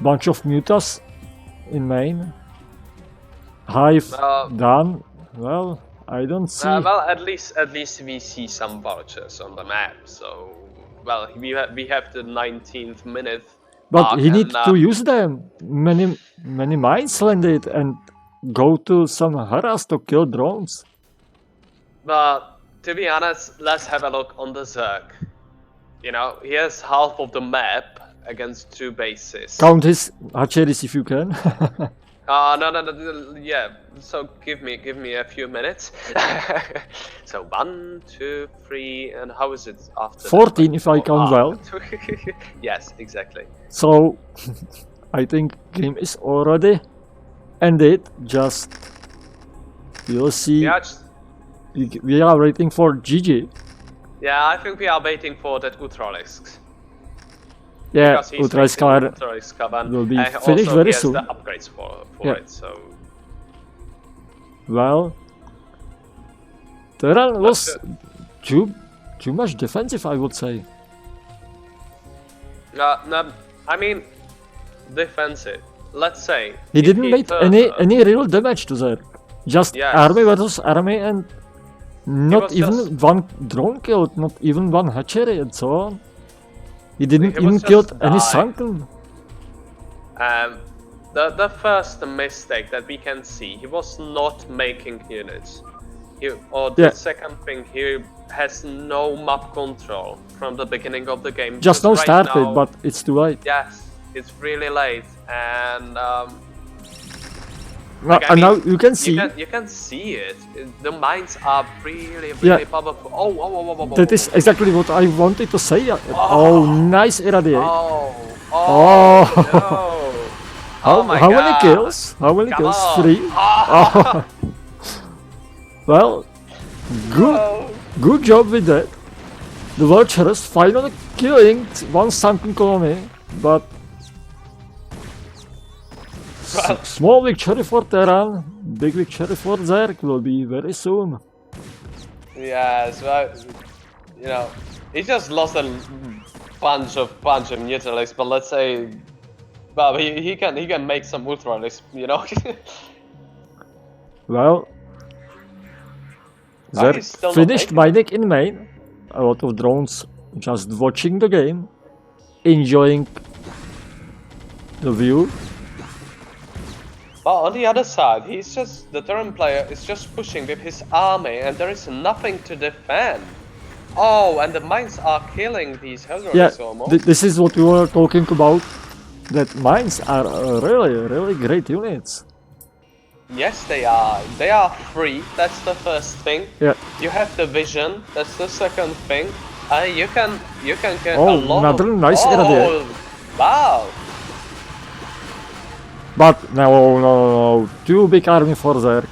bunch of mutas in main. Hive done. Well, I don't see. Well, at least we see some vultures on the map. So, well, we have the 19th minute. But he needs to use them. Many mines landed and go to some harass to kill drones. But to be honest, let's have a look on the Zerg. He has half of the map against 2 bases. Count his hatcheries if you can. No, yeah. So give me a few minutes. So 1, 2, 3, and how is it after? 14 if I count well. Yes, exactly. So I think game is already ended. Just you'll see. Yeah, we are waiting for GG. Yeah, I think we are waiting for that Ultralisk. Yeah, Ultralisk will be finished very soon. The upgrades for it, so. Well, Terran was too much defensive, I would say. No, I mean, defensive. Let's say He didn't make any real damage to Zerg. Just army versus army and not even one drone killed, not even one hatchery and so on. He didn't even kill any sunken. The first mistake that we can see, he was not making units. The second thing, he has no map control from the beginning of the game. Just now started, but it's too late. Yes, it's really late, and now you can see. You can see it. The mines are really powerful. Oh. That is exactly what I wanted to say. Oh, nice irradiate. Oh. No. How many kills? How many kills? 3. Oh. Well, good job with that. The Vultures finally killing one sunken colony, but small victory for Terran, big victory for Zerg will be very soon. Yes, well, you know, he just lost a bunch of neutralists, but let's say, well, he can make some ultralists, you know. Well, Zerg finished mining in main. A lot of drones just watching the game, enjoying the view. But on the other side, the Terran player is just pushing with his army, and there is nothing to defend. Oh, and the mines are killing these heroes almost. This is what we were talking about. That mines are really great units. Yes, they are. They are free. That's the first thing. Yeah. You have the vision. That's the second thing. You can get a lot. Another nice irradiate. Wow. But no, too big army for Zerg.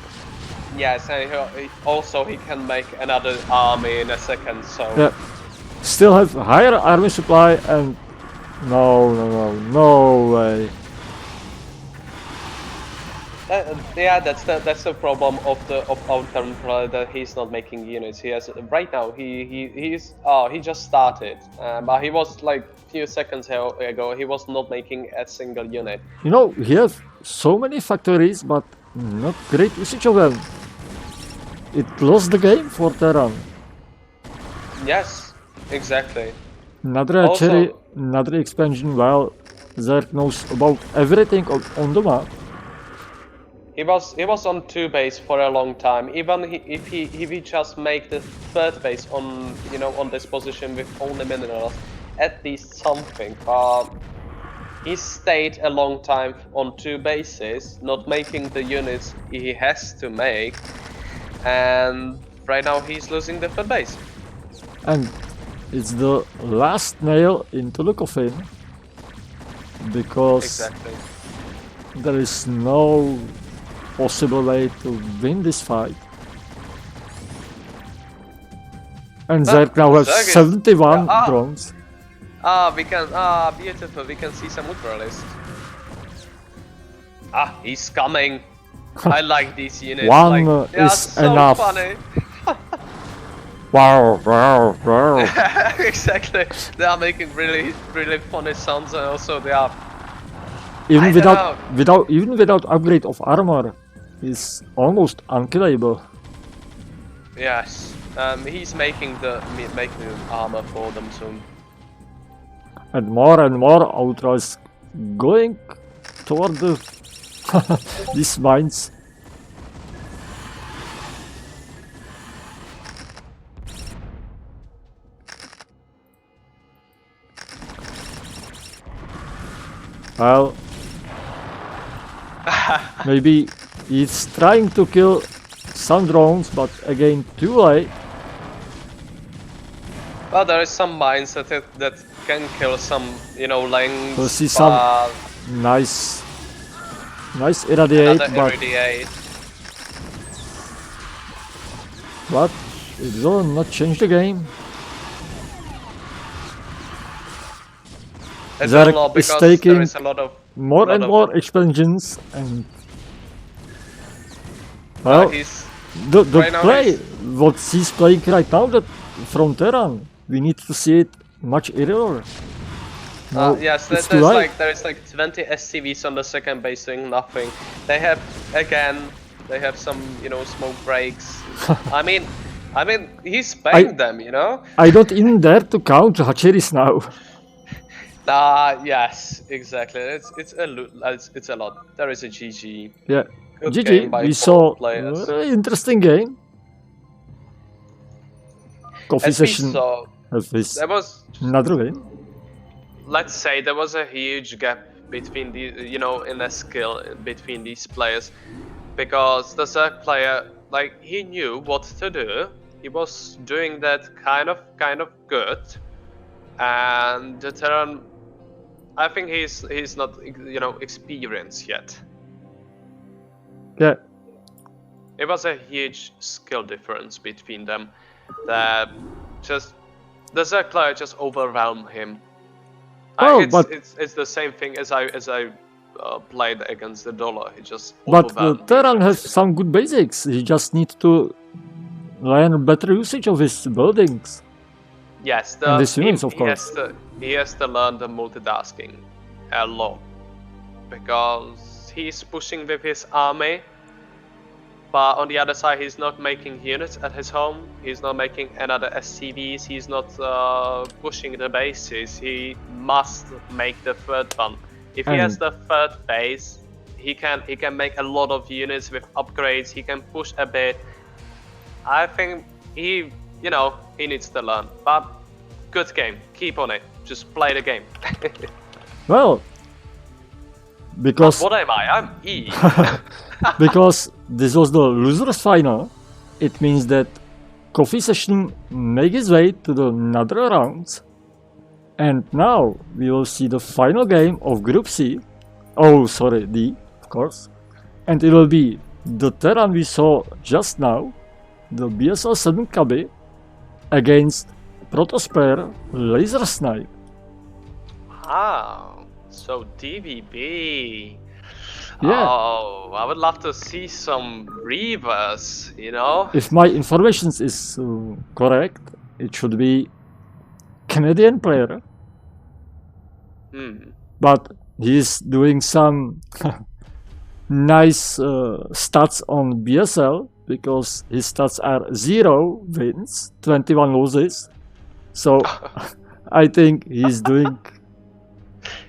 Yes, and he can make another army in a second. So. Yeah. Still have higher army supply and no way. That's the problem of our current player, that he's not making units. He has right now. He just started, but he was like few seconds ago. He was not making a single unit. You know, he has so many factories, but not great usage of them. It lost the game for Terran. Yes, exactly. Another hatchery, another expansion. Well, Zerg knows about everything on the map. He was on 2 base for a long time. Even if he just make the 3rd base on on this position with only minerals, at least something. He stayed a long time on 2 bases, not making the units he has to make, and right now he's losing the 3rd base. And it's the last nail into the coffin, because there is no possible way to win this fight. And Zerg now has 71 drones. Beautiful, we can see some ultralists. He's coming. I like these units. One is so enough. Funny. Wow. Exactly. They are making really funny sounds, and also they are even without upgrade of armor, is almost unkillable. Yes, he's making the armor for them soon. And more ultras going toward the these mines. Well, maybe he's trying to kill some drones, but again too late. Well, there is some mines that can kill some, lanes. We'll see some nice irradiate, but it will not change the game. Zerg is taking more and more expansions, and well, the play what he's playing right now, that from Terran, we need to see it much earlier. No, yes, it's too late. there is like 20 SCVs on the second base doing nothing. They have they have some smoke breaks. I mean, he's paying them, I don't even dare to count Hacheris now. Yes, exactly. It's a lot. There is a GG. Yeah, Good GG. game by We both saw players. a interesting game. Coffee As we session saw, has this there was, another game. let's say, there was a huge gap between in the skill between these players, because the third player, like, he knew what to do. He was doing that kind of good, and the Terran, I think he's not experienced yet. Yeah. It was a huge skill difference between them that just the third player just overwhelmed him. Well, but it's the same thing as I played against the Dollar. He just but the overwhelmed me. Terran has some good basics. He just needs to learn better usage of his buildings. Yes, and his units, of course. He has to learn the multitasking a lot, because he's pushing with his army, but on the other side he's not making units at his home. He's not making another SCVs. He's not pushing the bases. He must make the third one. If he has the third base, he can make a lot of units with upgrades. He can push a bit. I think he needs to learn. But good game. Keep on it. Just play the game. Well, because what am I? I'm E. because this was the losers final, it means that Coffee Session make his way to the another rounds, and now we will see the final game of Group C. Oh, sorry, D, of course. And it will be the Terran we saw just now, the BSL7 KB, against Protosphere Laser Snipe. Ah, so DVB. Yeah. Oh, I would love to see some reverse, If my information is correct, it should be Canadian player. But he's doing some nice stats on BSL, because his stats are 0 wins, 21 losses. So I think he's doing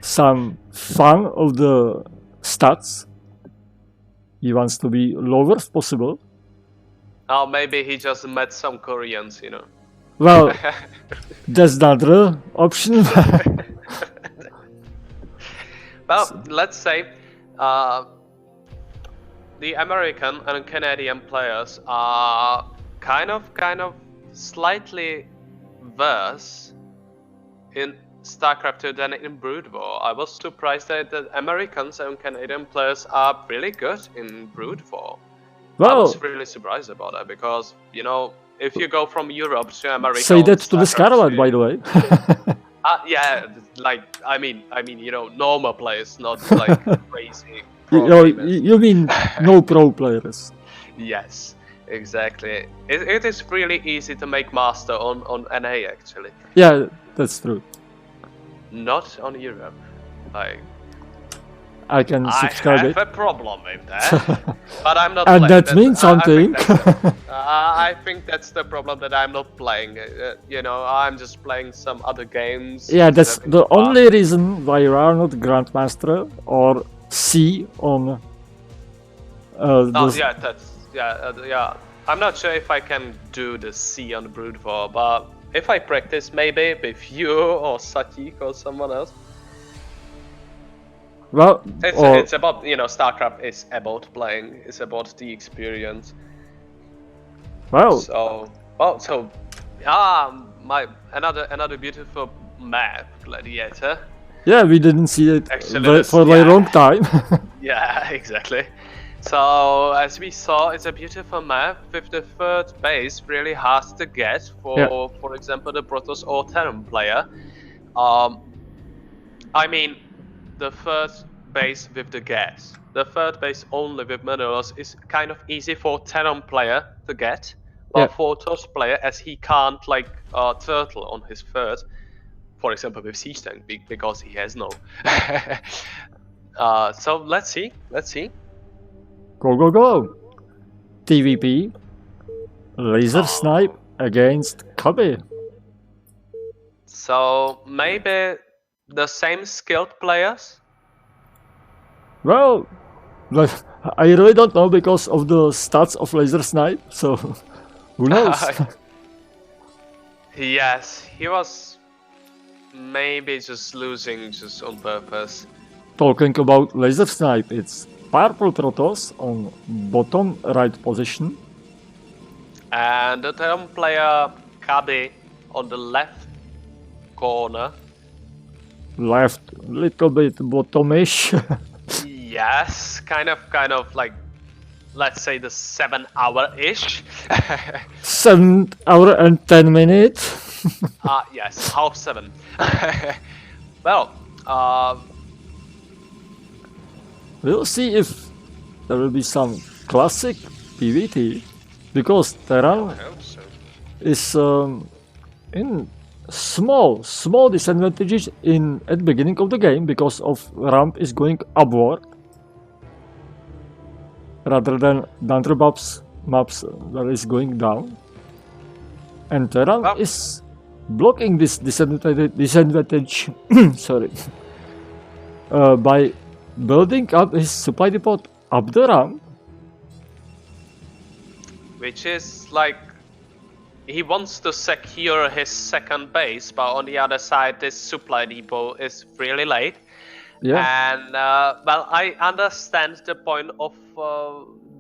some fun of the stats. He wants to be lowest possible. Oh, maybe he just met some Koreans, Well, that's another option. Well, let's say the American and Canadian players are kind of slightly worse in StarCraft 2 than in Brood War. I was surprised that the Americans and Canadian players are really good in Brood War. Well, I was really surprised about that, because if you go from Europe to America, say that to the Scarlet, by the way. Yeah, like I mean, normal players, not like crazy. You mean no pro players? Yes, exactly. It is really easy to make master on NA, actually. Yeah, that's true. Not on Europe. I can subscribe I have it. a problem with that, but I'm not. And that means something. I think that's the problem, that I'm not playing. I'm just playing some other games. Yeah, that's the only reason why you are not Grandmaster or C on. Yeah. I'm not sure if I can do the C on Brood War, but if I practice maybe with you or Satik or someone else. Well, it's about StarCraft is about playing. It's about the experience. Well. So another beautiful map, Gladiator. Yeah, we didn't see it actually, for a very long time. Yeah, exactly. So as we saw, it's a beautiful map with the third base really hard to get for example, the Protoss or Terran player. I mean, the third base with the gas. The third base only with minerals is kind of easy for Terran player to get, But for Toast player, as he can't like turtle on his third, for example with Siege Tank, because he has no. So let's see. Go, go, go! TVP. Laser Snipe against Cubby. So maybe the same skilled players? Well, I really don't know because of the stats of Laser Snipe, so who knows? Yes, he was maybe just losing just on purpose. Talking about Laser Snipe, it's Purple Protoss on bottom right position. And the Terran player Kabe on the left corner. Left, little bit bottomish. Yes, kind of like, let's say the 7 hour-ish. 7 hour and 10 minutes. Yes, half 7. Well, we'll see if there will be some classic PvT, because Terran I hope so. is in small disadvantages at the beginning of the game because of ramp is going upward rather than other maps that is going down, and Terran is blocking this disadvantage sorry, by building up his supply depot up the ramp, which is like, he wants to secure his second base, but on the other side this supply depot is really late. And well, I understand the point of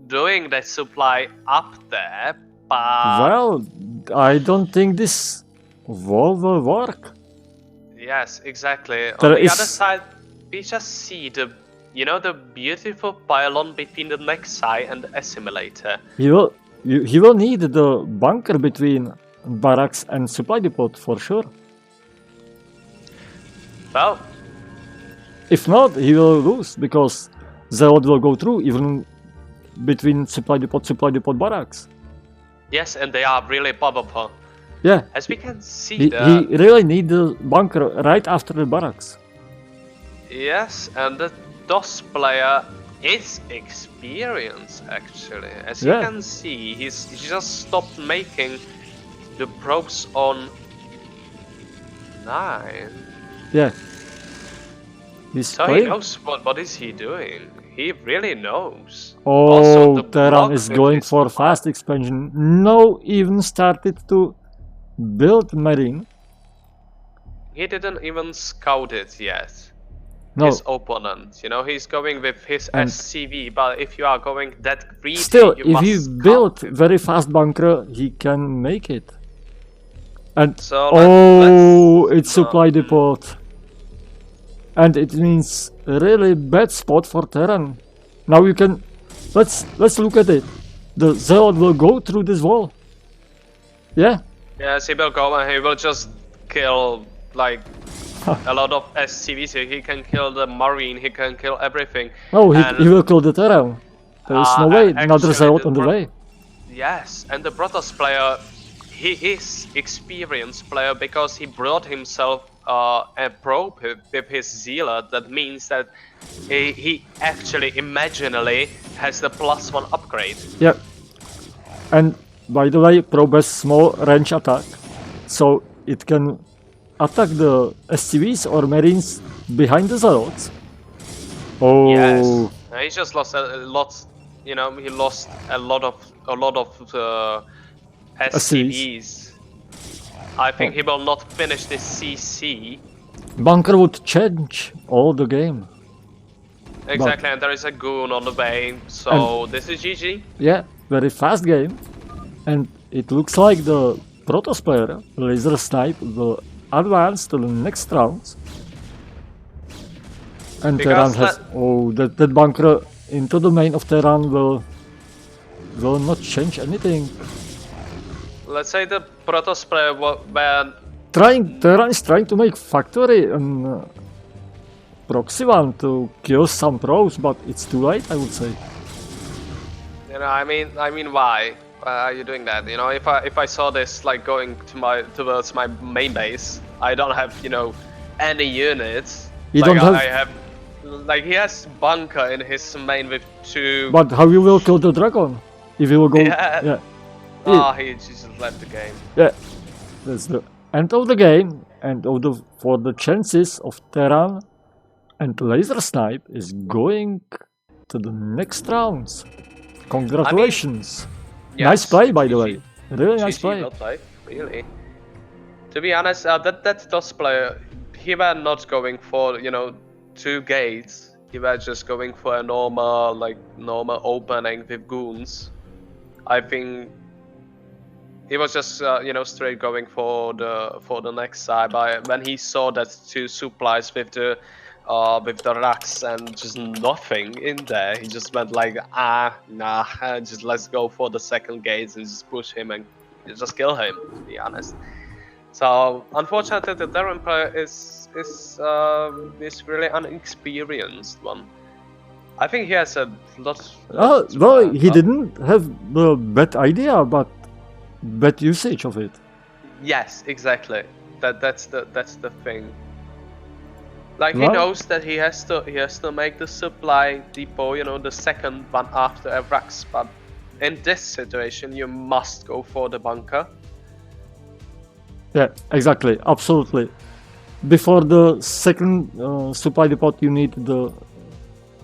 doing the supply up there, but well, I don't think this wall will work. yes, exactly. There on the is... other side, we just see the, you know, the beautiful pylon between the Nexi and the assimilator. He will need the bunker between barracks and supply depot for sure. Well, if not, he will lose because Zealot will go through even between supply depot barracks. Yes, and they are really powerful. Yeah. As we can see, he really need the bunker right after the barracks. Yes, and the DOS player is experienced actually. As you can see, he just stopped making the probes on 9. Yeah. So he knows what is he doing. He really knows. Oh, Terran is going for fast expansion. No, even started to build marine. He didn't even scout it yet. No. His opponent, you know, he's going with his SCV, but if you are going that greedy, still, you if must you build very fast bunker, he can make it. And so it's supply depot. And it means really bad spot for Terran. Now you can let's look at it. The Zealot will go through this wall. Yeah. Yes, he will go and he will just kill like a lot of SCVs. He can kill the Marine, he can kill everything. No, he will kill the Terran. There is no way another Zealot on the way. Yes, and the Protoss player, he is experienced player because he brought himself a probe with his Zealot. That means that he actually imaginally has the +1 upgrade. Yeah. And by the way, probe has small range attack, so it can attack the SCVs or Marines behind the Zealots. Oh. Yes. He just lost a lot. You know, he lost a lot of SCVs. I think he will not finish this CC. Bunker would change all the game. Exactly, and there is a goon on the way, so this is GG. Yeah, very fast game. And it looks like the Protoss player, Laser Snipe, will advance to the next round. And Terran has... Oh, that bunker into the main of Terran will not change anything. Let's say the Protoss player were... Terran is trying to make factory and proxy one to kill some pros, but it's too late, I would say. You know, I mean, why? Why are you doing that? You know, if I saw this like going towards my main base, I don't have, you know, any units. You like don't have. I have, like he has bunker in his main with 2. But how you will kill the dragon? If you will go. Yeah. Yeah. He just left the game. Yeah. That's the end of the game, and for the chances of Terran and Laser Snipe is going to the next rounds. Congratulations. Nice Yes, play, by the GG. way. Really nice GG, play. well played, really. To be honest, that DOS player, he were not going for, you know, 2 gates. He were just going for a normal opening with goons. I think he was just you know, straight going for the next side. But when he saw that 2 supplies with the racks and just nothing in there, he just went like, nah, just let's go for the second gates and just push him and just kill him, to be honest. So unfortunately, the Darren player is really unexperienced one. I think he has a lot. Well, he didn't have the bad idea, but bad usage of it. Yes, exactly. That's the thing. Like he knows that he has to make the supply depot, you know, the second one after Evrax, but in this situation you must go for the bunker. Yeah, exactly, absolutely. Before the second supply depot, you need the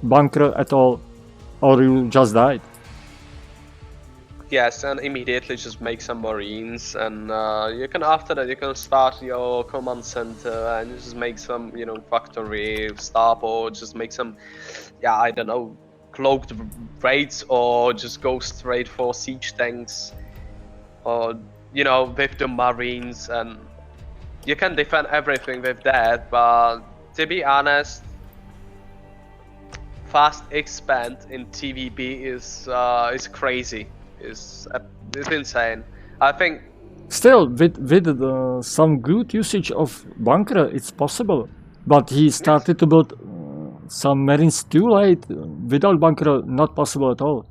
bunker at all, or you just died. Yes, and immediately just make some marines, and you can, after that you can start your command center and just make some, you know, factory stuff, or just make some, yeah, I don't know, cloaked raids, or just go straight for siege tanks, or, you know, with the marines, and you can defend everything with that. But to be honest, fast expand in TVB is crazy. It's insane. I think still with some good usage of bunker, it's possible. But he started to build some marines too late. Without bunker, not possible at all.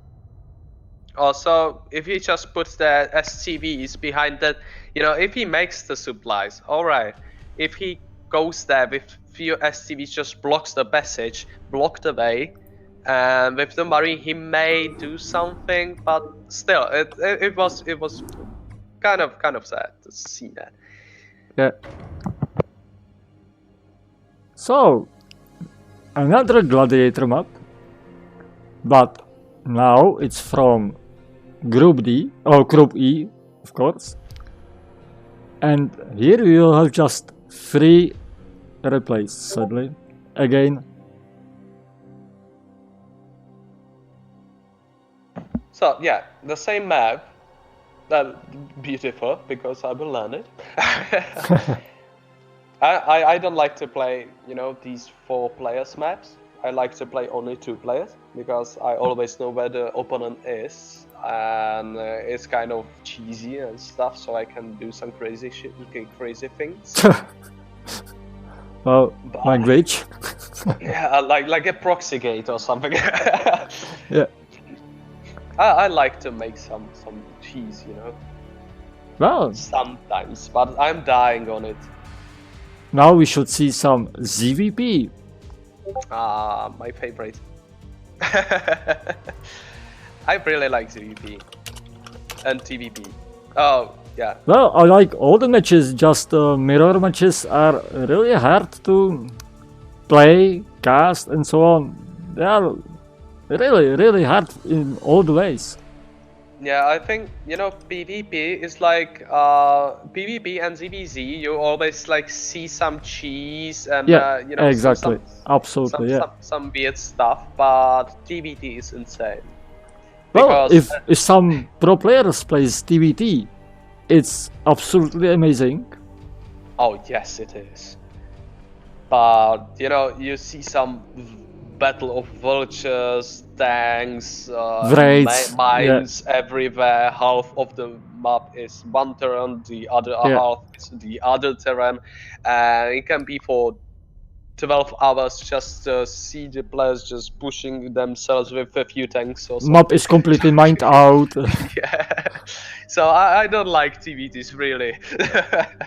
Also, if he just puts the SCVs behind that, you know, if he makes the supplies, all right. If he goes there with few SCVs, just blocks the passage, block the way, and with the marine he may do something, but still, it was kind of sad to see that. Yeah. So another gladiator map, but now it's from Group D or Group E, of course. And here we will have just 3 replays, sadly. Again. So yeah, the same map. Beautiful, because I will learn it. I don't like to play, you know, these 4 players maps. I like to play only 2 players, because I always know where the opponent is, and it's kind of cheesy and stuff, so I can do some crazy shit, crazy things. Well, language. Yeah, like a proxy gate or something. Yeah. I like to make some cheese, you know. Well, sometimes, but I'm dying on it. Now we should see some ZVP. My favorite. I really like ZVP and TVP. Oh, yeah. Well, I like all the matches, just mirror matches are really hard to play, cast, and so on. They are really hard in all the ways. Yeah, I think, you know, PvP is like PvP and ZVZ. You always like see some cheese and Yeah, you know, exactly, absolutely, yeah. some weird stuff, but TVT is insane. Well, if some pro players plays TVT, it's absolutely amazing. Oh yes, it is. But you know, you see some battle of vultures, tanks, mines everywhere. Half of the map is one terrain, the other half is the other terrain, and it can be for 12 hours just to see the players just pushing themselves with a few tanks or something. Map is completely mined out. Yeah. So I don't like TVTs really.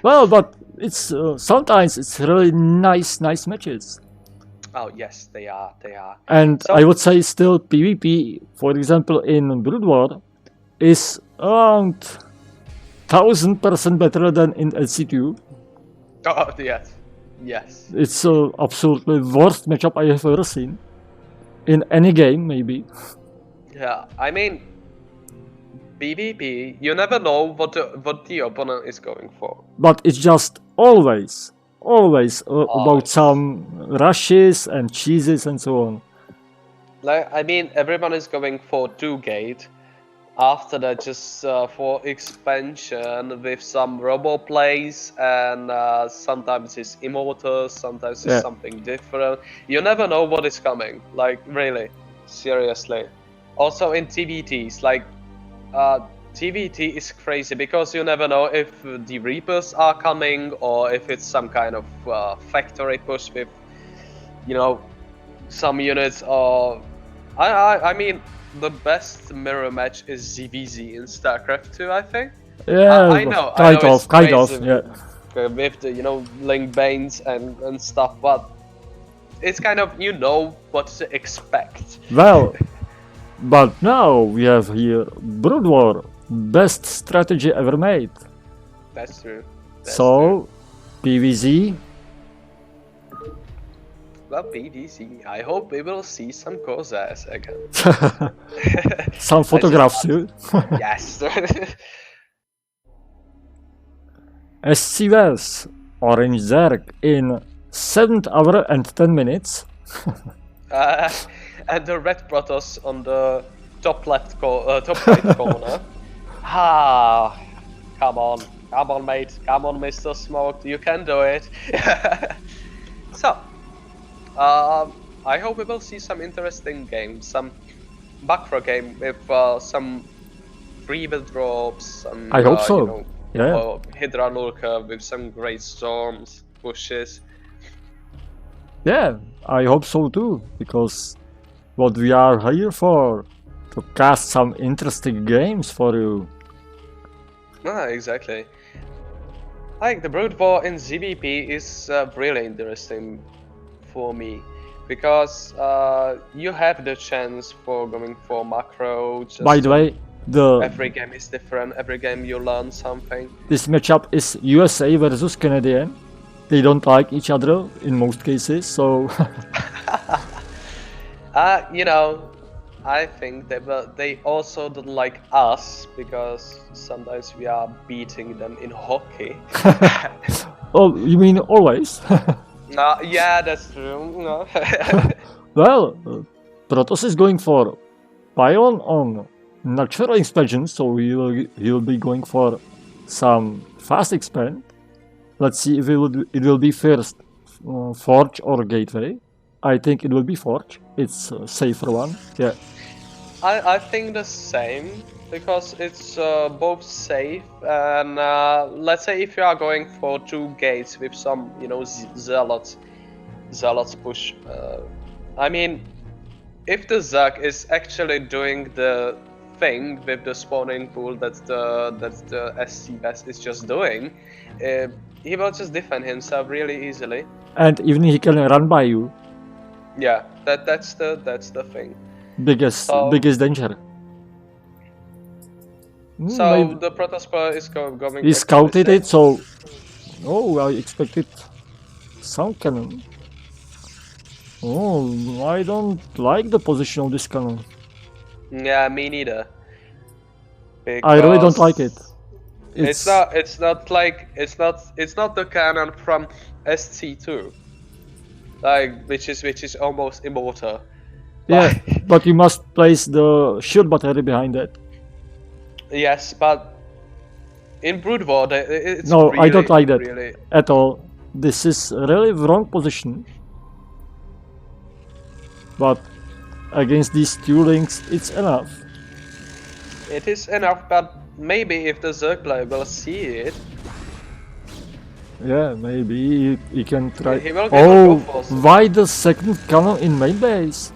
Well, but it's sometimes it's really nice matches. Oh yes, they are. And So I would say still PvP, for example, in Brood War, is around 1000% better than in LC2. oh yes. It's absolutely worst matchup I have ever seen in any game, maybe. Yeah, I mean PvP. You never know what the opponent is going for. But it's just always about Always. some rushes and cheeses and so on. Like I mean, everyone is going for 2 gate. After that, just for expansion with some robo plays, and sometimes it's immortals, sometimes it's Yeah. something different. You never know what is coming. Like really, seriously. Also in TVTs, like TVT is crazy because you never know if the Reapers are coming or if it's some kind of factory push with, you know, some units. Or I mean, the best mirror match is ZVZ in StarCraft 2, I think. Yeah, I know it's kind of, crazy yeah. with the Link Banes and stuff, but it's kind of what to expect. Well, but now we have here Brood War, best strategy ever made. That's true. So, PvZ. Well, PVC. I hope we will see some Kozas again. Some photographs too. Yes. SCVS, Orange Zerg in 7th hour and 10 minutes. And the red Protoss on the top right corner. Come on, mate. Come on, Mr. Smoked. You can do it. So, I hope we will see some interesting games, some macro game with some free withdrops, some I hope so. Yeah. Hydra Lurker with some great storms, pushes. Yeah, I hope so too, because what we are here for, to cast some interesting games for you. Exactly. Like the Brood War in ZBP is really interesting for me because you have the chance for going for macro. By the way, every game is different. Every game you learn something. This matchup is USA versus Canadian. They don't like each other in most cases, so. I think they also don't like us because sometimes we are beating them in hockey. Oh, you mean always? Yeah, that's true. No. Well, Protoss is going for Pion on natural expansion, so he'll be going for some fast expand. Let's see if it will be first Forge or Gateway. I think it will be Forge. It's a safer one. Yeah. I think the same because it's both safe and let's say if you are going for 2 gates with some zealots push. I mean, if the Zerg is actually doing the thing with the spawning pool that the SCVS is just doing, he will just defend himself really easily. And even he can run by you. Yeah, that's the thing. Biggest danger. So Maybe the Protosphere is going. he scouted it, so I expected some cannon. Oh, I don't like the position of this cannon. Yeah, me neither. I really don't like it. It's not the cannon from SC2, like which is almost immortal. Yeah, but you must place the shield battery behind it. Yes, but in Brood War, it's no, really, I don't like that really... at all. This is really wrong position. But against these 2 links, it's enough. It is enough, but maybe if the Zerg player will see it. Yeah, maybe he can try. He will get Oh, go for some. why the second cannon in main base?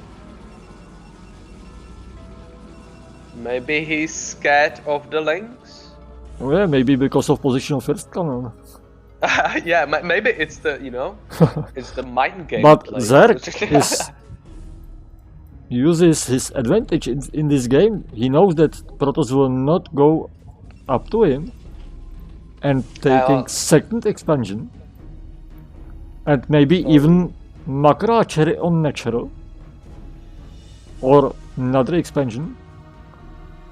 Maybe he's scared of the links. Oh, yeah, maybe because of position of first cannon. Yeah, maybe it's the it's the mind game. But play. Zerg uses his advantage in this game. He knows that Protoss will not go up to him, and taking second expansion, and maybe even macro archery on natural, or another expansion.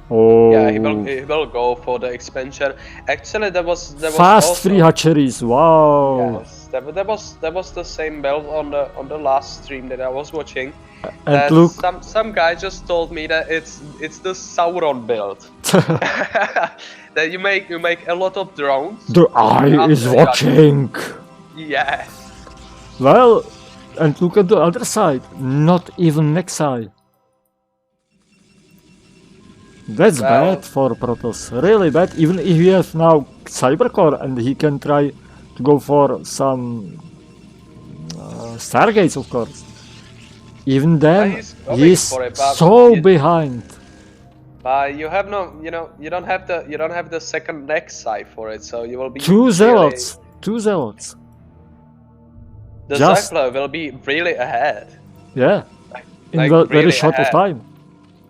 Oh. Yeah, he will go for the expansion. Actually, there was Fast also, 3 hatcheries. Wow. Yes, there was the same build on the last stream that I was watching. And That look, some guy just told me that it's the Sauron build. That you make a lot of drones. the eye is watching. Yes. Well, and look at the other side. Not even next eye. That's bad for Protoss. Really bad. Even if you have now Cybercore and he can try to go for some Stargates, of course. Even then, he's so behind. But you have no, you don't have the second next side for it, so you will be Two zealots. The Cycler will be really ahead. Yeah, in a very short of time.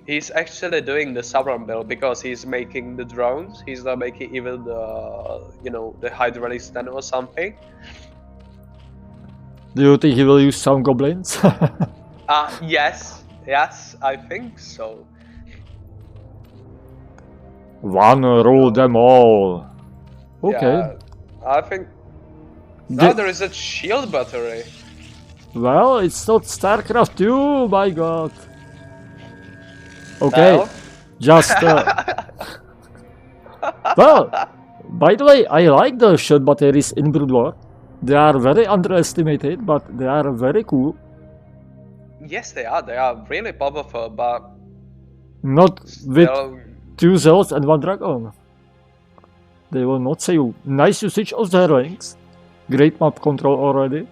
He's actually doing the Sauron build because he's making the drones. He's not making even the the hydraulic stand or something. Do you think he will use some goblins? Yes, I think so. One rule them all. Okay. Yeah, I think. Now there is a shield battery. Well, it's not StarCraft 2, my god. Okay, well. just well, by the way, I like the shield batteries in Brood War. They are very underestimated, but they are very cool. Yes, they are. They are really powerful, but not with 2 Zealots and 1 Dragon. They will not say you. Nice usage of their links. Great map control already.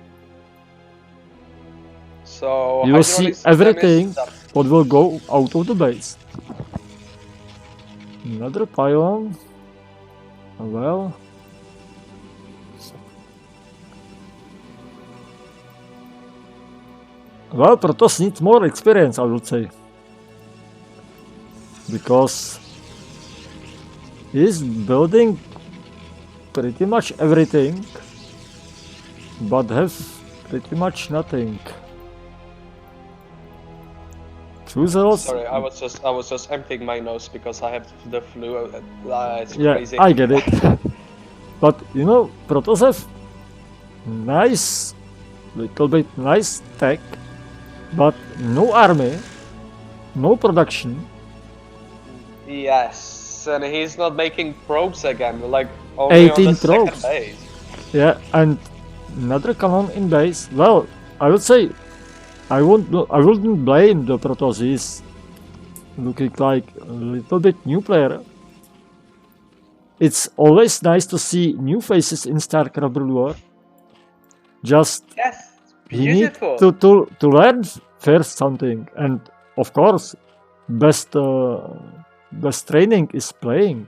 So you will see everything what will go out of the base. Another pylon. Well. Well, Protoss needs more experience, I would say. Because he's building pretty much everything, but have pretty much nothing. Sorry, I was just emptying my nose because I have the flu. It's crazy. I get it. But you know, Protoss have nice, little bit nice tech, but no army, no production. Yes, and he's not making probes again, like only 18 on the probes. Second base. Yeah, and another cannon in base. Well, I would say I wouldn't blame the Protoss. He's looking like a little bit new player. It's always nice to see new faces in StarCraft Brood War. Just he needs to learn first something, and of course, best training is playing.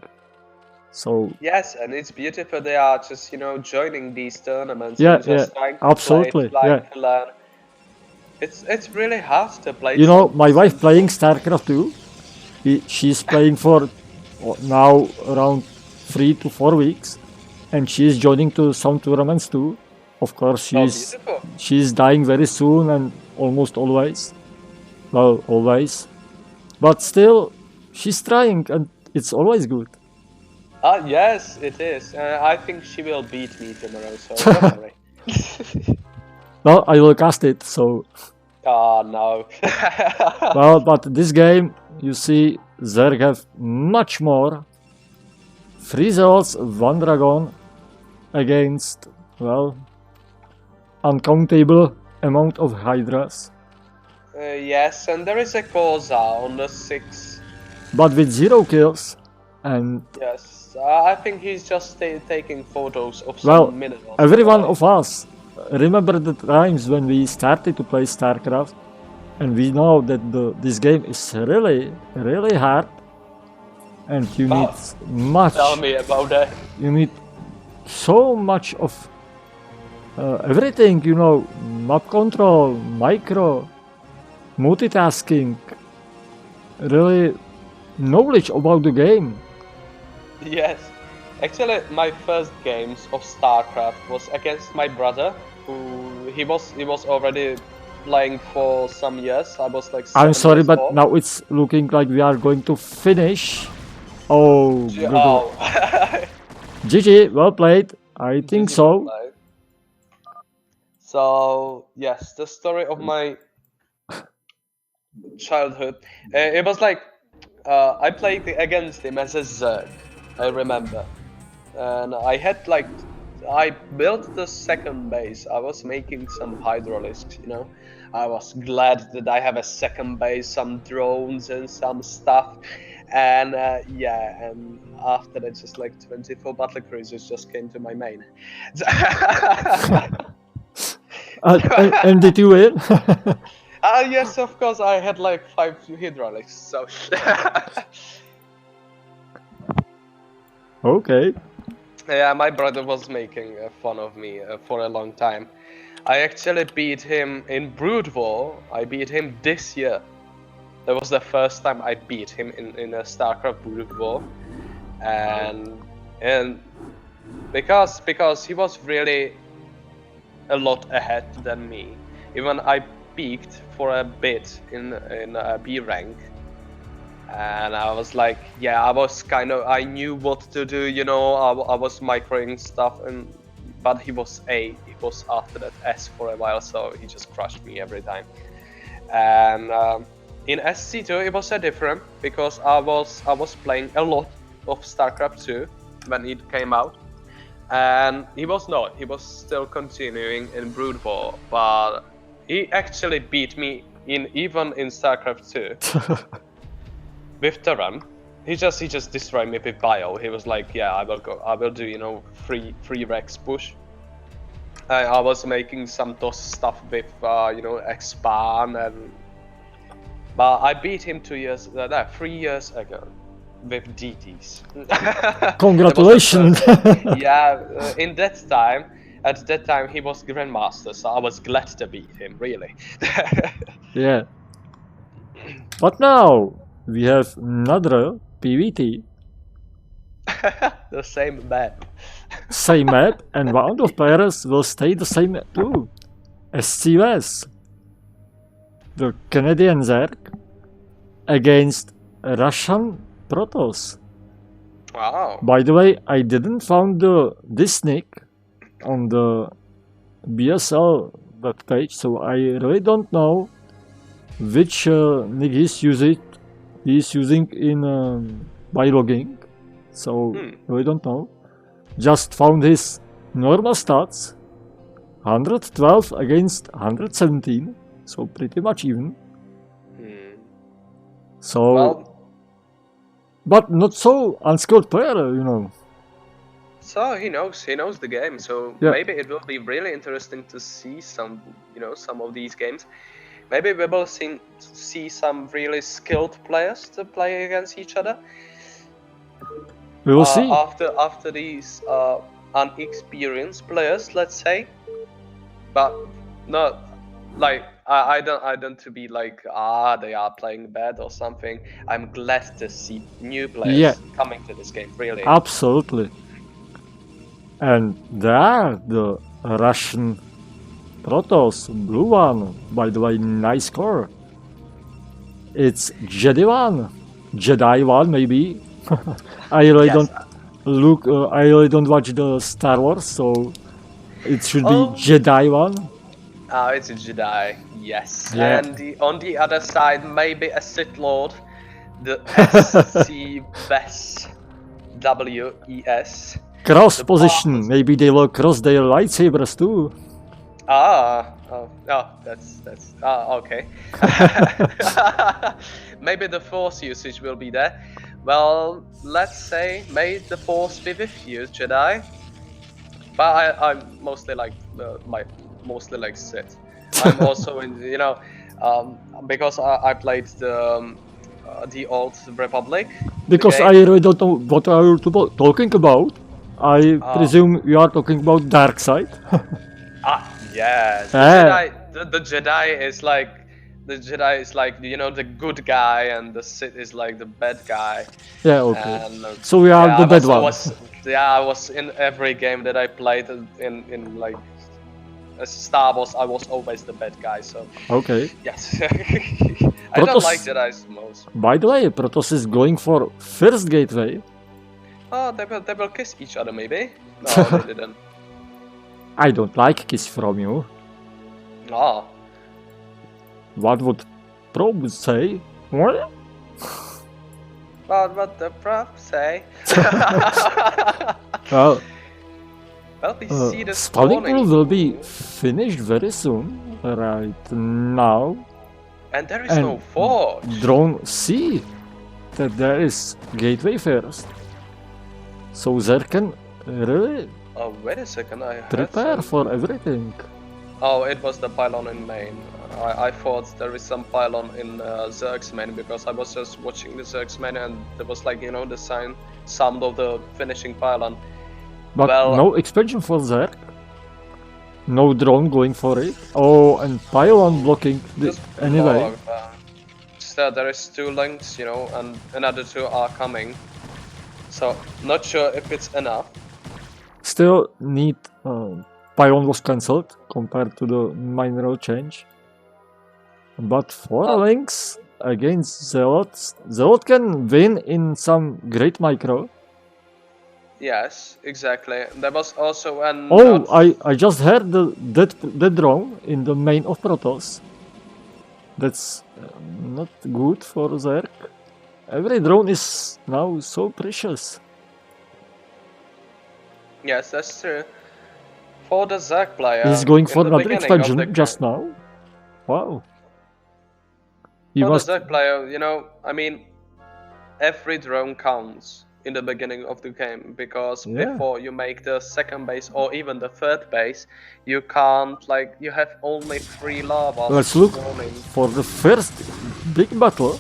So yes, and it's beautiful. They are just joining these tournaments. Yeah, and just trying to absolutely. Play, to learn. It's really hard to play. You know, my wife playing StarCraft 2. She's playing for now around 3 to 4 weeks, and she's joining to some tournaments too. Of course, she's dying very soon and almost always. Well, always. But still, she's trying, and it's always good. Yes, it is. I think she will beat me tomorrow, so don't worry. Well, I will cast it, so... Oh, no. Well, but this game, you see, Zerg have much more. 3 Zealots, 1 Dragon, against, well, uncountable amount of Hydras. Yes, and there is a Koza on the 6. But with 0 kills, and... Yes. I think he's just taking photos of some Well, minerals. every one of us remember the times when we started to play StarCraft, and we know that this game is really, really hard, and you need much. Tell me about that. You need so much of everything, you know, map control, micro, multitasking, really knowledge about the game. Yes. Actually, my first games of StarCraft was against my brother, who he was already playing for some years. I was like 7 I'm sorry, years but old. now it's looking like we are going to finish. Oh, Oh. GG, well played. I think GG, so. well played. So yes, the story of my childhood. It was like I played against him as a Zerg. I remember, and I built the second base. I was making some hydraulics, you know. I was glad that I have a second base, some drones and some stuff, and yeah. And after that, just like 24 battle cruisers just came to my main. And did you win? Yes, of course. I had like 5 hydraulics, so. Okay. Yeah, my brother was making fun of me for a long time. I actually beat him in Brood War. I beat him this year. That was the first time I beat him in a StarCraft Brood War, and because he was really a lot ahead than me. Even I peaked for a bit in B rank, and I was like, yeah, I knew what to do, you know. I was microing stuff, but he was after that S for a while, so he just crushed me every time. And in SC2 it was different, because I was playing a lot of StarCraft 2 when it came out, and he was not. He was still continuing in Brood War, but he actually beat me even in StarCraft 2 with Terran. He just destroyed me with Bio. He was like, yeah, I will do, you know, free Rex push. I was making some DOS stuff with you know, expand, but I beat him 3 years ago with DTs. Congratulations. Yeah, at that time he was Grandmaster, so I was glad to beat him, really. Yeah. But now we have another PvT. The same map. Same map, and one of players will stay the same map too. SCS. The Canadian Zerg against Russian Protoss. Wow. By the way, I didn't found this nick on the BSL web page, so I really don't know which nick he's using in by logging. So really don't know. Just found his normal stats, 112 against 117, so pretty much even. So, well, but not so unskilled player, you know. So he knows the game. So Yeah. maybe it will be really interesting to see some of these games. Maybe we will see some really skilled players to play against each other. We will see. After these unexperienced players, let's say, but not like I don't to be like they are playing bad or something. I'm glad to see new players coming to this game. Really, absolutely. And there, the Russian Protoss blue one. By the way, nice score. It's Jedi one maybe. I really don't look. I really don't watch the Star Wars, so it should be Jedi one. Oh, it's a Jedi, yes. Yeah. And on the other side, maybe a Sith Lord, the SCWES. Cross position. Maybe they will cross their lightsabers too. Okay. Maybe the force usage will be there, Well, let's say, may the force be with you, Jedi. But I'm mostly like mostly like Sith. I'm also in, because I played the old Republic, the Because I game. really don't know what are you talking about. I presume you are talking about dark side. Yes, the Ah, Jedi. The Jedi is like the good guy, and the Sith is like the bad guy. yeah, okay. And So we are yeah, the bad one. I was in every game that I played in like Star Wars. I was always the bad guy. So Okay. yes, I don't like Jedi's most. By the way, Protoss is going for first gateway. Oh, they will kiss each other maybe. No, they didn't. I don't like kiss from you. Oh. What would Probe say? What? What the prof say? Well, we see the spawning spawning will be finished very soon. Right now. And there is no forge. Drone see that there is gateway first. So there can really Wait a second, I heard prepare for everything. Oh, it was the pylon in main. I thought there is some pylon in Zerg's main because I was just watching the Zerg's main and there was like, the sound of the finishing pylon. But no expansion for Zerg. No drone going for it. Oh, and pylon blocking the anyway. Still, there is 2 links, and another 2 are coming. So, not sure if it's enough. Still need pylon was cancelled compared to the minor change. But 4 links against Zealots. Zealot can win in some great micro. Yes, exactly. There was also an. Oh, I just heard the drone in the main of Protoss. That's not good for Zerg. Every drone is now so precious. Yes, that's true. For the Zerg player. He's going for another expansion just now. Wow. For the Zerg player, I mean, every drone counts in the beginning of the game because before you make the second base or even the third base, you can't, you have only 3 lavas. Let's look for the first big battle.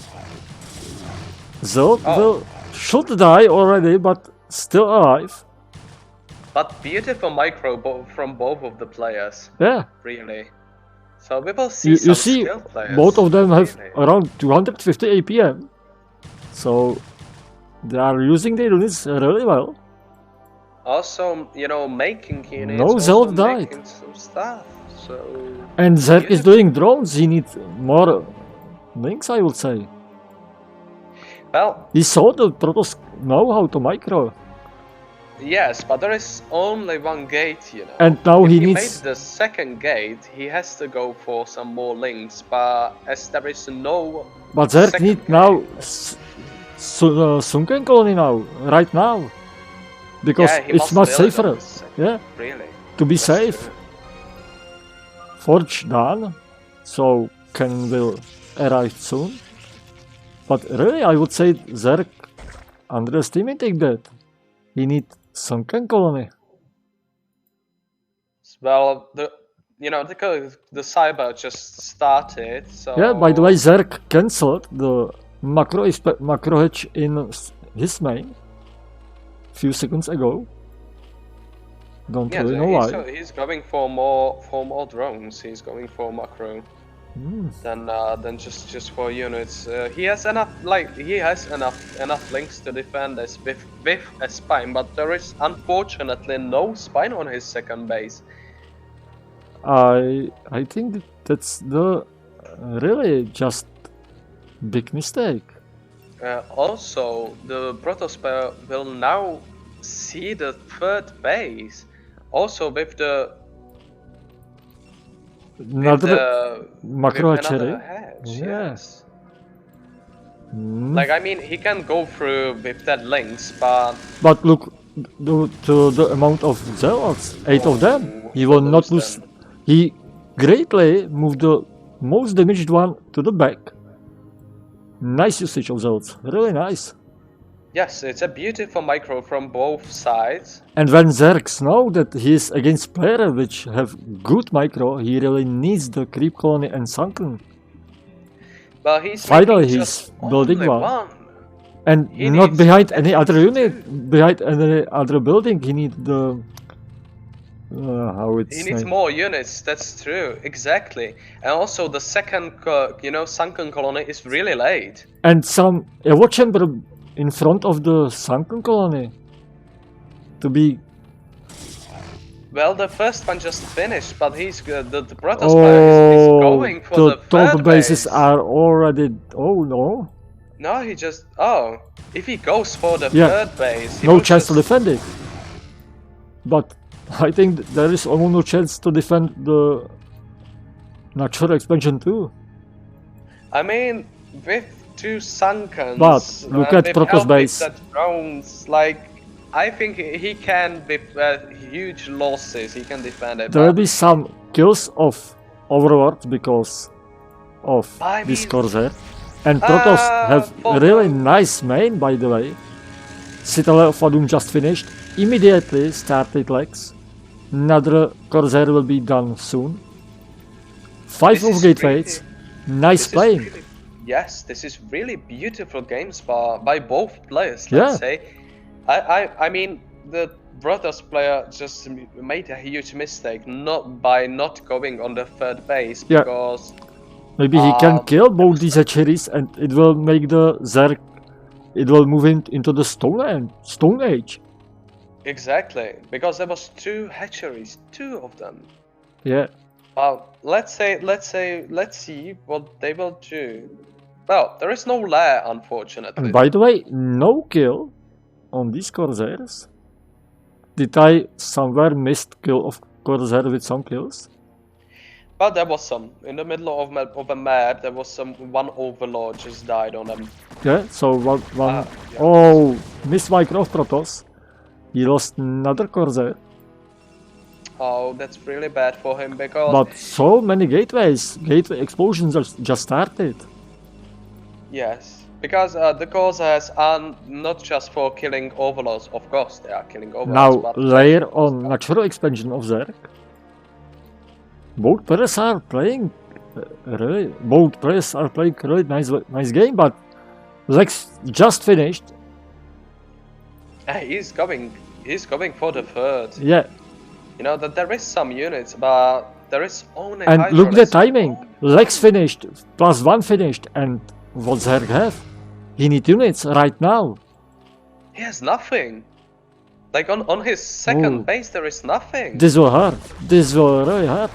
Zeld should die already, but still alive. But beautiful micro from both of the players. Yeah. Really. So we will see some skilled players. Both of them have around 250 APM. So they are using their units really well. Also, making units. No Zeld died. Making some stuff. So. And Zerg is doing drones. He needs more links, I would say. Well. He saw the Protoss know how to micro. Yes, but there is only 1 gate, And now if he needs. Made the second gate, he has to go for some more links. But as there is no. But Zerg need now sunken colony now, right now, because it's much safer. Yeah. Really. To be safe. True. Forge done, so Ken will arrive soon. But really, I would say Zerg underestimating that. He need sunken colony. Well, the cyber just started, so. Yeah. By the way, Zerg cancelled the macro hatch in his main few seconds ago. Don't really know why. He's going for more drones. He's going for macro. Than just for units. He has enough links to defend us with a spine, but there is unfortunately no spine on his second base. I think that's the really just big mistake. Also, the Protoss player will now see the third base, also with the. Another macro hatchery. Yes. I mean, he can go through with that links, but. But look to the amount of zealots, 8 of them. He will not lose. He greatly moved the most damaged one to the back. Nice usage of zealots, really nice. Yes, it's a beautiful micro from both sides. And when Zergs know that he is against players which have good micro, he really needs the creep colony and sunken. But he's Finally, making he's just building only one. one. And He not needs behind any other batteries unit, too. behind any other building. He needs the how it's He needs named. more units. That's true, exactly. And also the second, sunken colony is really late. And some evo chamber in front of the sunken colony to be. Well, the first one just finished, but he's the Protoss player is going for The the top third bases base. are already. Oh no! No, he just if he goes for the Yeah, third base, he no will chance to just defend it. But I think there is almost no chance to defend the natural expansion too. I mean, with two sunkens, But look at with Protoss help with base. the drones, like I think he can with huge losses. He can defend it. There will But be some kills of Overlord because of I this mean, Corsair. And Protoss have for really the- nice main, by the way. Citadel of Vadum just finished. Immediately started legs. Another Corsair will be done soon. 5 This of is gateways. really- Nice this is playing. really- yes, this is really beautiful games by both players. Yeah. Let's say, I mean the Brothers player just made a huge mistake by not going on the third base Yeah. because Maybe he can kill both these hatcheries and it will make the Zerg. It will move into the Stone Age. exactly because there was two hatcheries, two of them. Yeah. Well, let's see what they will do. Well, there is no lair, unfortunately. And by the way, no kill on these Corsairs. Did I somewhere missed kill of Corsair with some kills? But there was some in the middle of a map. There was one overlord just died on them. Yeah, so one Yeah. oh, missed micro of Protoss. He lost another Corsair. Oh, that's really bad for him because But so many gateways. Gateway explosions just started. yes, because the Corsairs are not just for killing overlords. Of course, they are killing overlords. Now but layer on natural expansion of Zerg. Both players are playing really nice game, but Lex just finished. he's going for the third. Yeah. You know that there is some units, but there is only. And look the Hydrolis. timing. Lex finished, +1 finished, and what Zerg have? He needs units right now. He has nothing. Like on his second base, there is nothing. This will hurt. This will really hurt.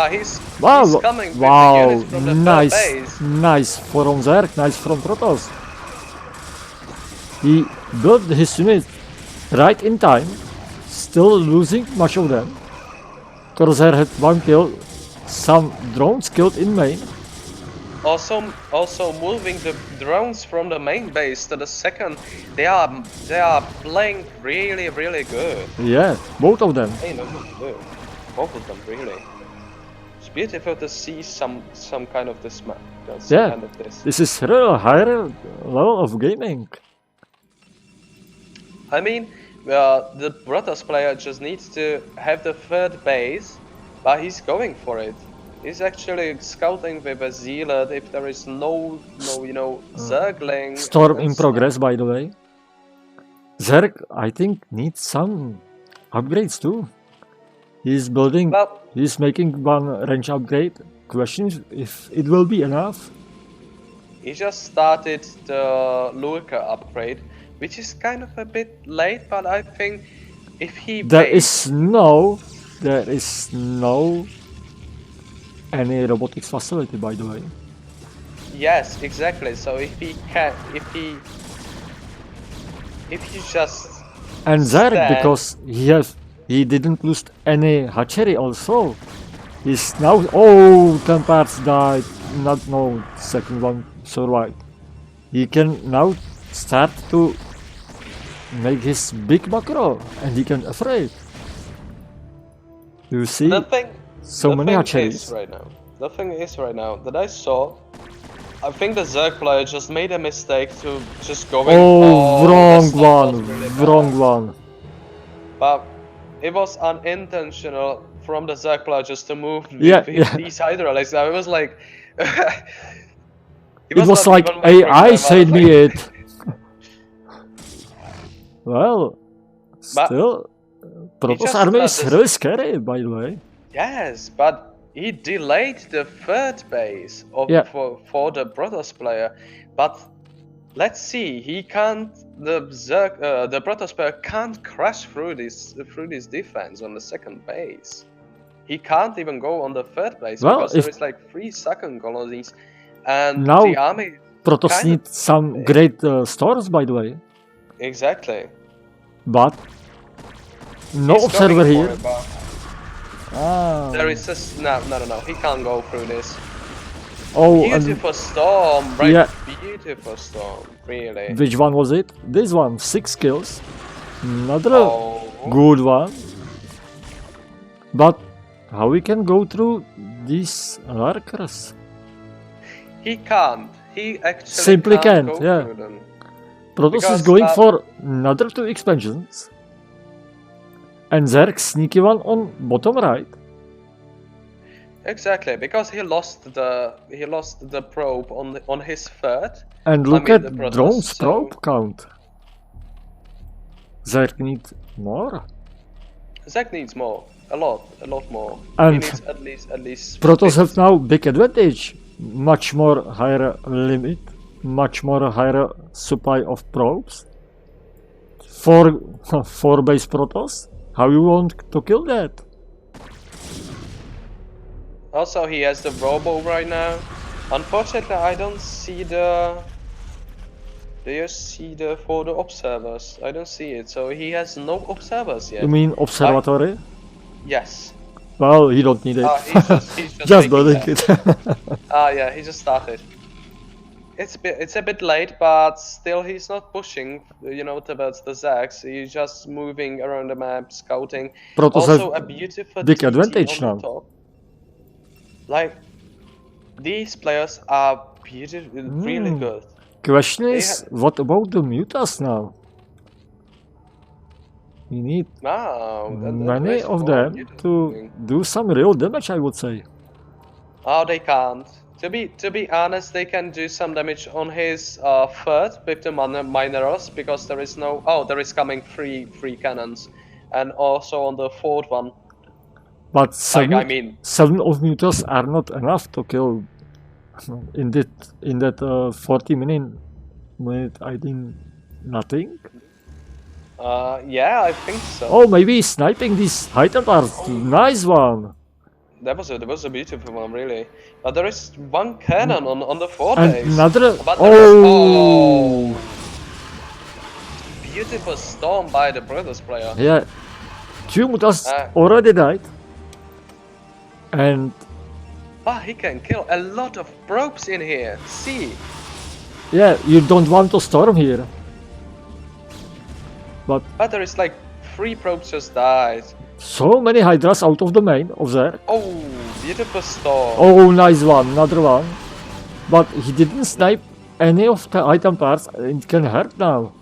He's Wow! coming with the Wow! units from the Nice, third base. nice from Zerg, nice from Protoss. He built his unit right in time, still losing much of them. Corsair had 1 kill, some drones killed in main. Also moving the drones from the main base to the second. They are playing really good. Yeah, both of them. Hey, no, good. Both of them really. It's beautiful to see some kind of this map. Yeah, kind of this. This is real higher level of gaming. I mean, the Brothers player just needs to have the third base, but he's going for it. He's actually scouting with a zealot if there is no Zergling. Storm in progress, by the way. Zerg, I think, needs some upgrades too. He's building, he's making one range upgrade. Question if it will be enough. He just started the Lurker upgrade, which is kind of a bit late, but I think if he There is no any robotics facility, by the way. Yes, exactly. So if he just and Zerg, because he didn't lose any hatchery also. He's now 10 parts died. Second one survived. He can now start to make his big macro and he can afraid. You see? So many hatcheries. The thing is right now that I saw I think the Zerg player just made a mistake to just go in. Oh, the wrong snipe was one, really wrong bad. one. But it was unintentional from the Zerg player just to move Yeah, with yeah. these hydraulics. So it was like he It was not like even wavering AI them. I said was me like, it. Well, but still, he Protoss just army let is this. really scary, by the way. Yes, but he delayed the third base Yeah. for the Protoss player. But let's see, he can't. The Protoss player can't crash through this defense on the second base. He can't even go on the third base Well, because if there is like 3 second colonies, and now the army Protoss kind of need some great storms, by the way. exactly. But no He's going observer for here. it, but Ah. there is just no. He can't go through this. Oh, and Beautiful storm, right? yeah. Beautiful storm, really. Which one was it? This one, 6 kills. Another Oh, good one. But how we can go through these lurkers? he can't. He actually Simply can't, go yeah. through them. Protoss is Because, going for another 2 expansions. And Zerg sneaky one on bottom right. Exactly, because he lost the probe on his third. And look the at Protoss, drones so probe count. Zerg need more. Zach needs more, a lot more. And he needs at least. Protoss have 50. now big advantage. Much more higher limit, much more higher supply of probes. Four base Protoss. How you want to kill that? Also, he has the robo right now. Unfortunately, I don't see the. Do you see the for the observers? I don't see it. So he has no observers yet. You mean observatory? Yes. Well, he don't need it. He's just Just making building that. it. Yeah, he just started. It's a bit late, but still he's not pushing, towards the Zags. He's just moving around the map, scouting. Protoss Also, a have beautiful big TT advantage on the now. top. Like, these players are beautiful, really good. Question They is, what about the mutas now? We need many race of 4, them to do some real damage, I would say. Oh, they can't. To be honest, they can do some damage on his third with the minerals because there is no. Oh, there is coming three cannons, and also on the fourth one. But Like I mean, 7 of mutas are not enough to kill in that 40 minute. I think nothing. yeah, I think so. Oh, maybe sniping these heightened are nice one. That was a beautiful one, really. But there is one cannon on the fourth And base. another. But Oh. Beautiful storm by the Brothers player. Yeah, 2 mutas already died. And he can kill a lot of probes in here. See. yeah, you don't want to storm here. But there is like 3 probes just died. So many hydras out of the main of there. Oh, beautiful storm. Oh, nice one, another one. But he didn't snipe any of the item parts. It can hurt now.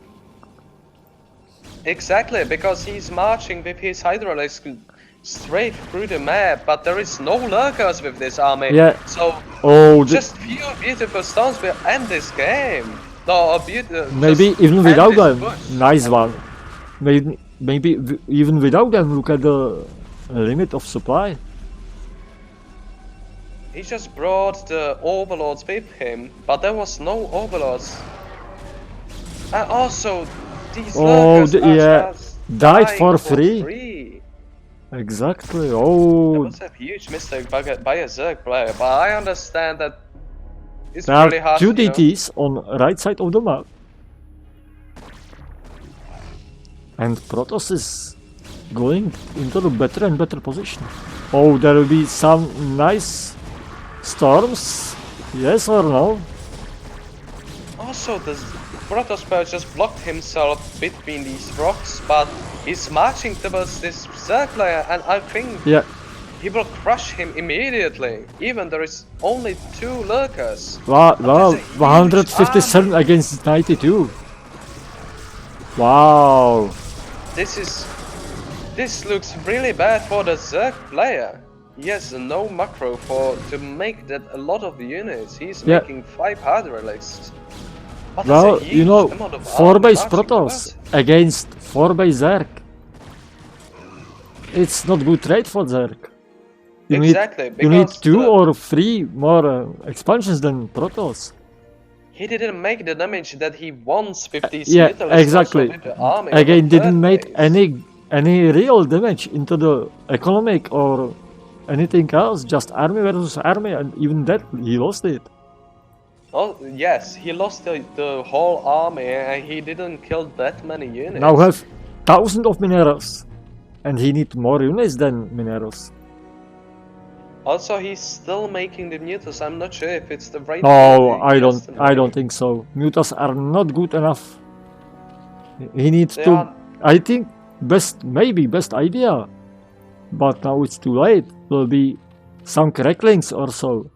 Exactly, because he's marching with his hydraulics straight through the map, but there is no lurkers with this army. Yeah. So just few beautiful storms will end this game. No, maybe even without them. Nice one. Maybe even without them. Look at the limit of supply. He just brought the overlords with him, but there was no overlords. And also, these lurkers are died for free. Exactly. Oh, that was a huge mistake by a Zerg player, but I understand that it's there really hard. There are 2 DTs on right side of the map, and Protoss is going into a better and better position. Oh, there will be some nice storms. Yes or no? Also, the Protoss player just blocked himself between these rocks, but he's marching towards this Zerg player, and I think he will crush him immediately. Even there is only 2 lurkers. Wow, But wow, there's a huge 157 army. against 92. Wow. This looks really bad for the Zerg player. He has no macro to make that a lot of units. He's Yeah. making 5 hard relics. But Well, that's a you huge know, amount of 4 army base marching Protoss towards. against 4 base Zerg. It's not good trade for Zerg. Exactly, You need because 2 or 3 more expansions than Protoss. he didn't make the damage that he wants with these Yeah, Mythalists also exactly. with the army Again, on the didn't third make base. any real damage into the economic or anything else. Just army versus army, and even that he lost it. Oh yes, he lost the whole army and he didn't kill that many units. Now have thousands of minerals, and he need more units than minerals. Also, he's still making the mutas. I'm not sure if it's the right No, way he has to I don't make. think so. Mutas are not good enough. He needs They to. are. I think maybe best idea, but now it's too late. Will be some cracklings or so,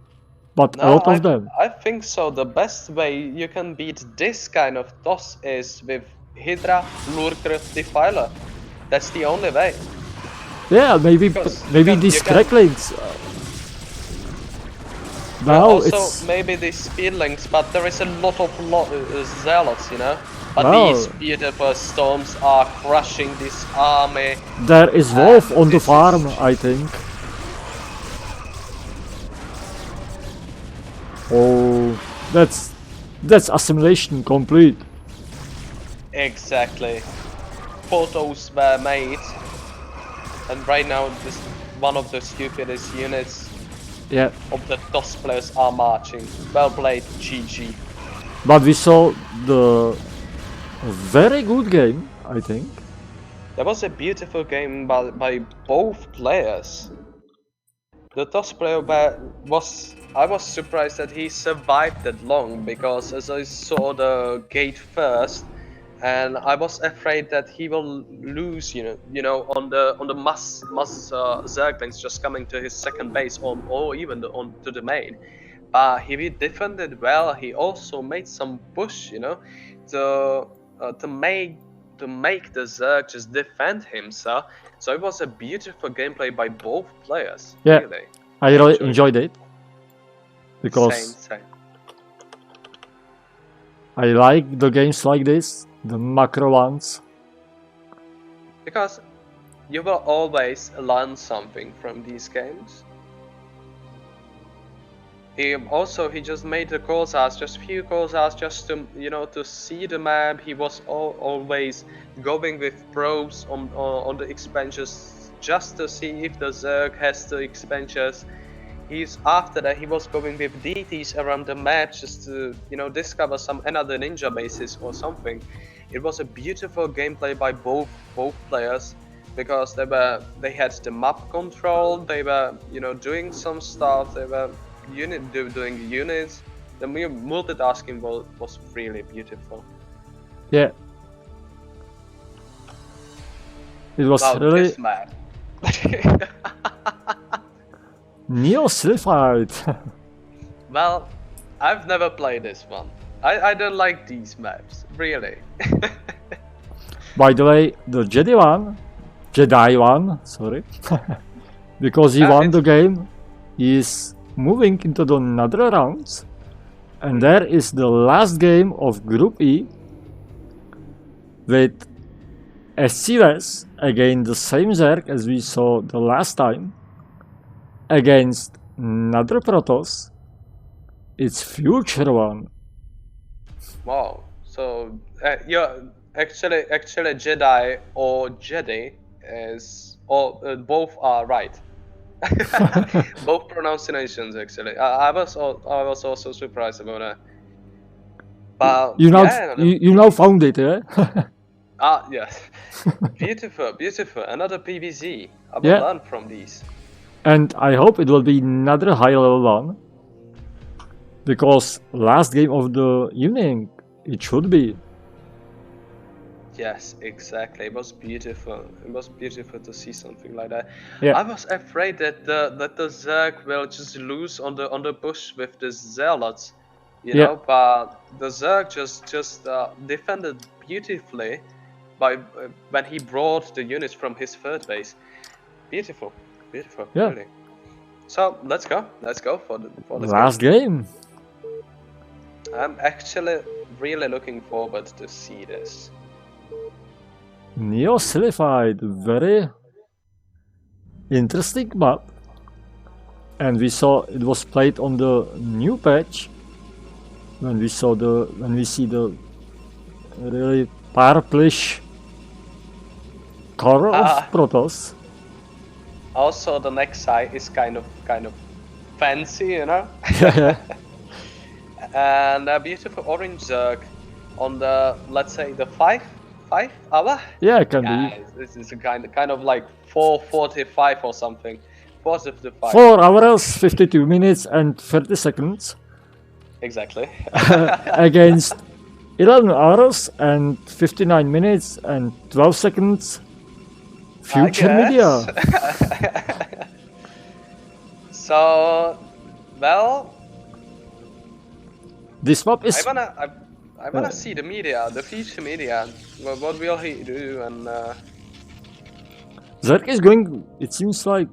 but a No, lot of them. I think so. The best way you can beat this kind of toss is with Hydra, Lurker, Defiler. That's the only way. Yeah, maybe Because these you can cracklings. well, Now also it's maybe these speedlings, but there is a lot of zealots, you know. But well. these beautiful storms are crushing this army. There is wolf And on the this farm, is- I think. Oh, that's assimilation complete. Exactly. Photos were made, and right now this one of the stupidest units Yeah, of the DOS players are marching. Well played, GG. but we saw the very good game, I think. That was a beautiful game by both players. The DOS player I was surprised that he survived that long, because as I saw the gate first, and I was afraid that he will lose, on the mass Zerglings just coming to his second base, or even to the main. But he defended well. He also made some push, to make the Zerg just defend himself. So it was a beautiful gameplay by both players. Yeah, Really, I really enjoyed it because same. I like the games like this, the macro ones. Because you will always learn something from these games. He just made the calls out, just few calls out, just to see the map. He was always going with probes on the expansions just to see if the Zerg has the expansions. After that he was going with DTs around the map just to discover some another ninja bases or something. It was a beautiful gameplay by both players, because they had the map control. They were doing some stuff. They were doing units. The multitasking was really beautiful. Yeah, it was Wow, really this map. Neosilphide. Well, I've never played this one. I don't like these maps, really. By the way, the Jedi one, sorry, because he won the game, he is moving into the another rounds, and there is the last game of Group E with SCS against the same Zerg as we saw the last time, against another Protoss. It's future one. Wow. So yeah, actually Jedi or Jedi is both are right. Both pronunciations actually. I was also surprised about that. But You now yeah, you now found it, eh? yes. Beautiful. Another PVZ. I will Yeah. learn from these. And I hope it will be another high level one. Because last game of the evening, it should be. Yes, exactly. It was beautiful. It was beautiful to see something like that. Yeah. I was afraid that the Zerg will just lose on the bush with the zealots, you Yeah. know. But the Zerg just defended beautifully by when he brought the units from his third base. Beautiful, beautiful, Yeah. really. So let's go for this game. Last game. I'm actually really looking forward to see this. Neosilified, very interesting map. And we saw it was played on the new patch. When we see the really purplish color of Ah, Protoss. also the next side is kind of fancy, you know. Yeah. And a beautiful orange Zerg on the, let's say, the 5 hour. Yeah, it can Yeah, be. this is a kind of like 4:45 or something. 4:55. 4 hours, 52 minutes and 30 seconds Exactly. against 11 hours and 59 minutes and 12 seconds. I Future media. guess. So, well, This map is I wanna see the media, the future media. What will he do? And Zerg is going, it seems like,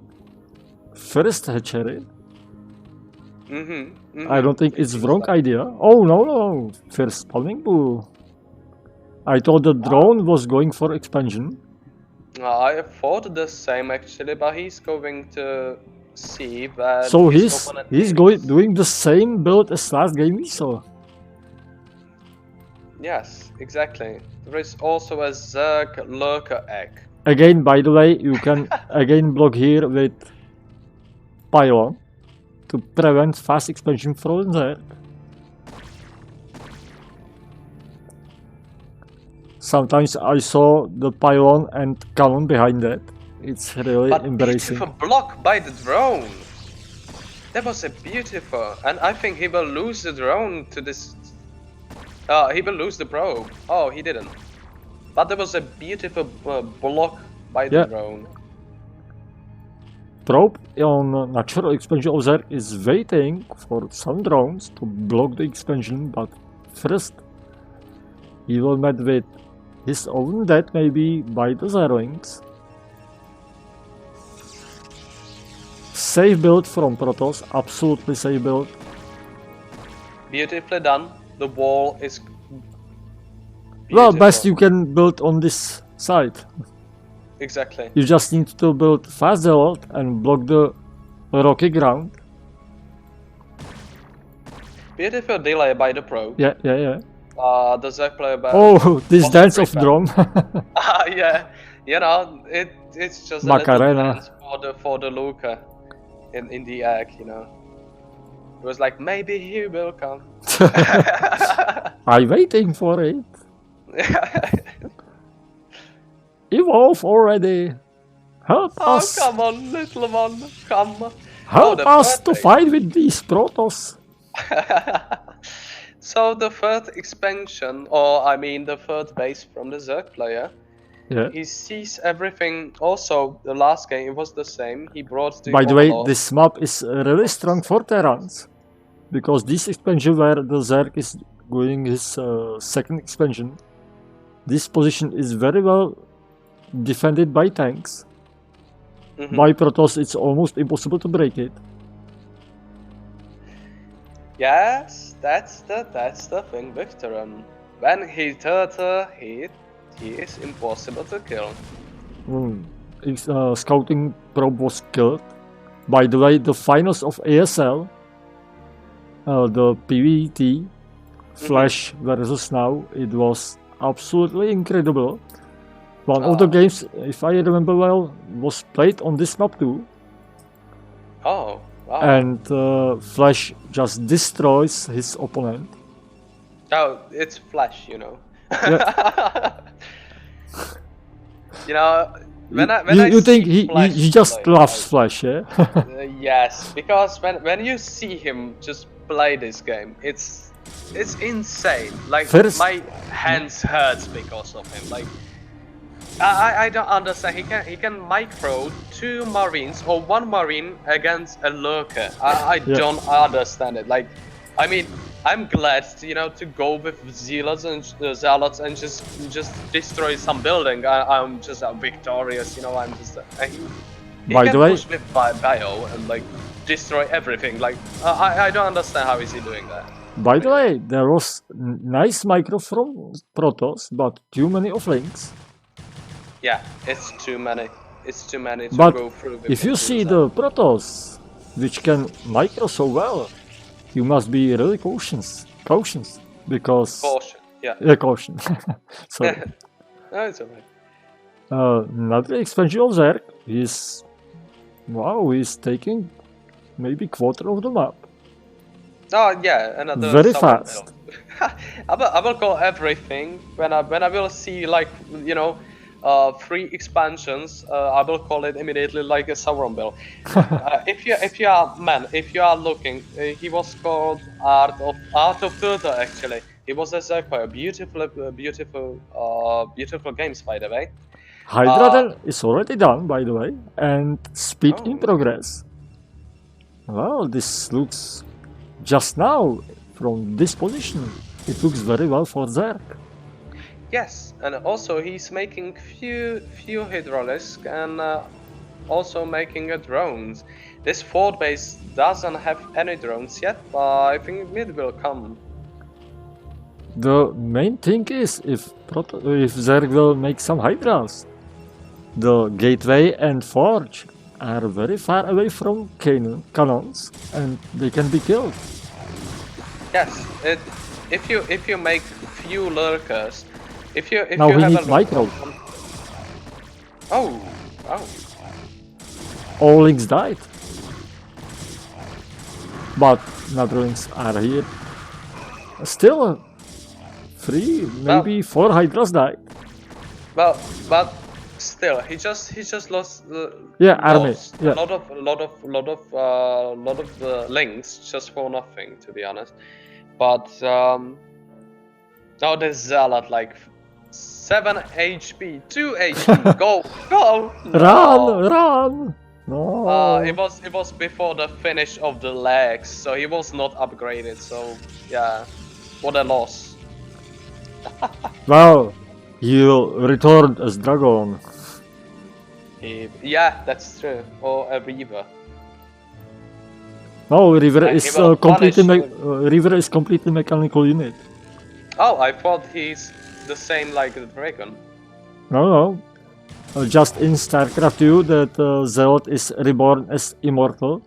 first hatchery. I don't think it's wrong like, idea. Oh no, first spawning pool. I thought the drone was going for expansion. I thought the same actually, but he's going to see that. So his opponent he's is. doing the same build as last game we saw. Yes, exactly. There is also a Zerg lurker egg. Again, by the way, you can again block here with pylon to prevent fast expansion from there. Sometimes I saw the pylon and cannon behind that. It's really But embarrassing. beautiful block by the drone. That was a beautiful, and I think he will lose the drone to this. He will lose the probe. Oh, he didn't. But there was a beautiful block by the drone. Probe on natural expansion of Zerg is waiting for some drones to block the expansion, but first he will meet with his own death maybe by the Zerlings. Safe build from Protoss, absolutely safe build. Beautifully done. The wall is beautiful. Well, best you can build on this side. Exactly. You just need to build fast zealot and block the rocky ground. Beautiful delay by the pro. Yeah. The Zerg player. Oh, this dance of drum. Yeah, you know, it's just Macarena. a little dance for the Luca in the egg, you know. It was like, maybe he will come. I'm waiting for it. Evolve already. Help us. Come on, little one, come. Help us to fight with these Protoss. So the third expansion, or I mean the third base from the Zerg player, he sees everything. Also, the last game it was the same. He brought the. By the way, this map is really strong for Terrans, because this expansion where the Zerg is going his second expansion, this position is very well defended by tanks. By Protoss, it's almost impossible to break it. Yes, that's the thing, Victor. When he turtle hit, he is impossible to kill. Scouting probe was killed. By the way, the finals of ASL, the PvT, Flash versus Now, it was absolutely incredible. One of the games, if I remember well, was played on this map too. Oh, wow. And Flash just destroys his opponent. Oh, it's Flash, you know. Yeah. You know, you think he just loves Flash, yeah? Yes, because when you see him just play this game, it's it's insane. Like First- my hands hurts because of him. Like I don't understand. He can micro 2 marines or 1 marine against a lurker. I Yeah. don't understand it. Like, I mean, I'm glad to go with zealots and zealots and just destroy some building. I'm just victorious. I'm just he By can the way, push with bio and like destroy everything. Like I don't understand how is he doing that. by the way, there was nice micro from Protoss, but too many of links. Yeah, it's too many. It's too many to But go through. if you see the Protoss, which can micro so well, you must be really cautious because Caution. Yeah. yeah, caution. Sorry. No, it's alright. Another expansion of Zerg is he's taking maybe quarter of the map. Oh yeah, another Very someone fast. else. I will call everything when I will see like 3 expansions. I will call it immediately like a Sauron build. If you are looking, he was called Art of Thunder actually. He was a Zerg, beautiful games by the way. Hydra then is already done, by the way, and speed in Oh. progress. Well, this looks just now from this position. It looks very well for Zerg. Yes, and also he's making few hydraulics and also making a drones. This fort base doesn't have any drones yet, but I think it will come. The main thing is if Zerg will make some Hydras. The gateway and forge are very far away from cannons and they can be killed. Yes, if you make few lurkers, if Now you we have need a micro. Oh. All links died. But another links are here. Still 3, maybe 4 Hydras died. Well, but still, he just lost. Army. Yeah. A lot of links just for nothing, to be honest. But now this Zealot like 7 HP, 2 HP. Go. No. Run! No. It was before the finish of the legs, so he was not upgraded. So yeah, what a loss. Well, he'll return as dragon. Yeah, that's true. Or a Reaver. No, River Like, is he will completely punish River is completely mechanical unit. Oh, I thought he's the same like the Dragon. No. Just in StarCraft 2 that Zealot is reborn as immortal.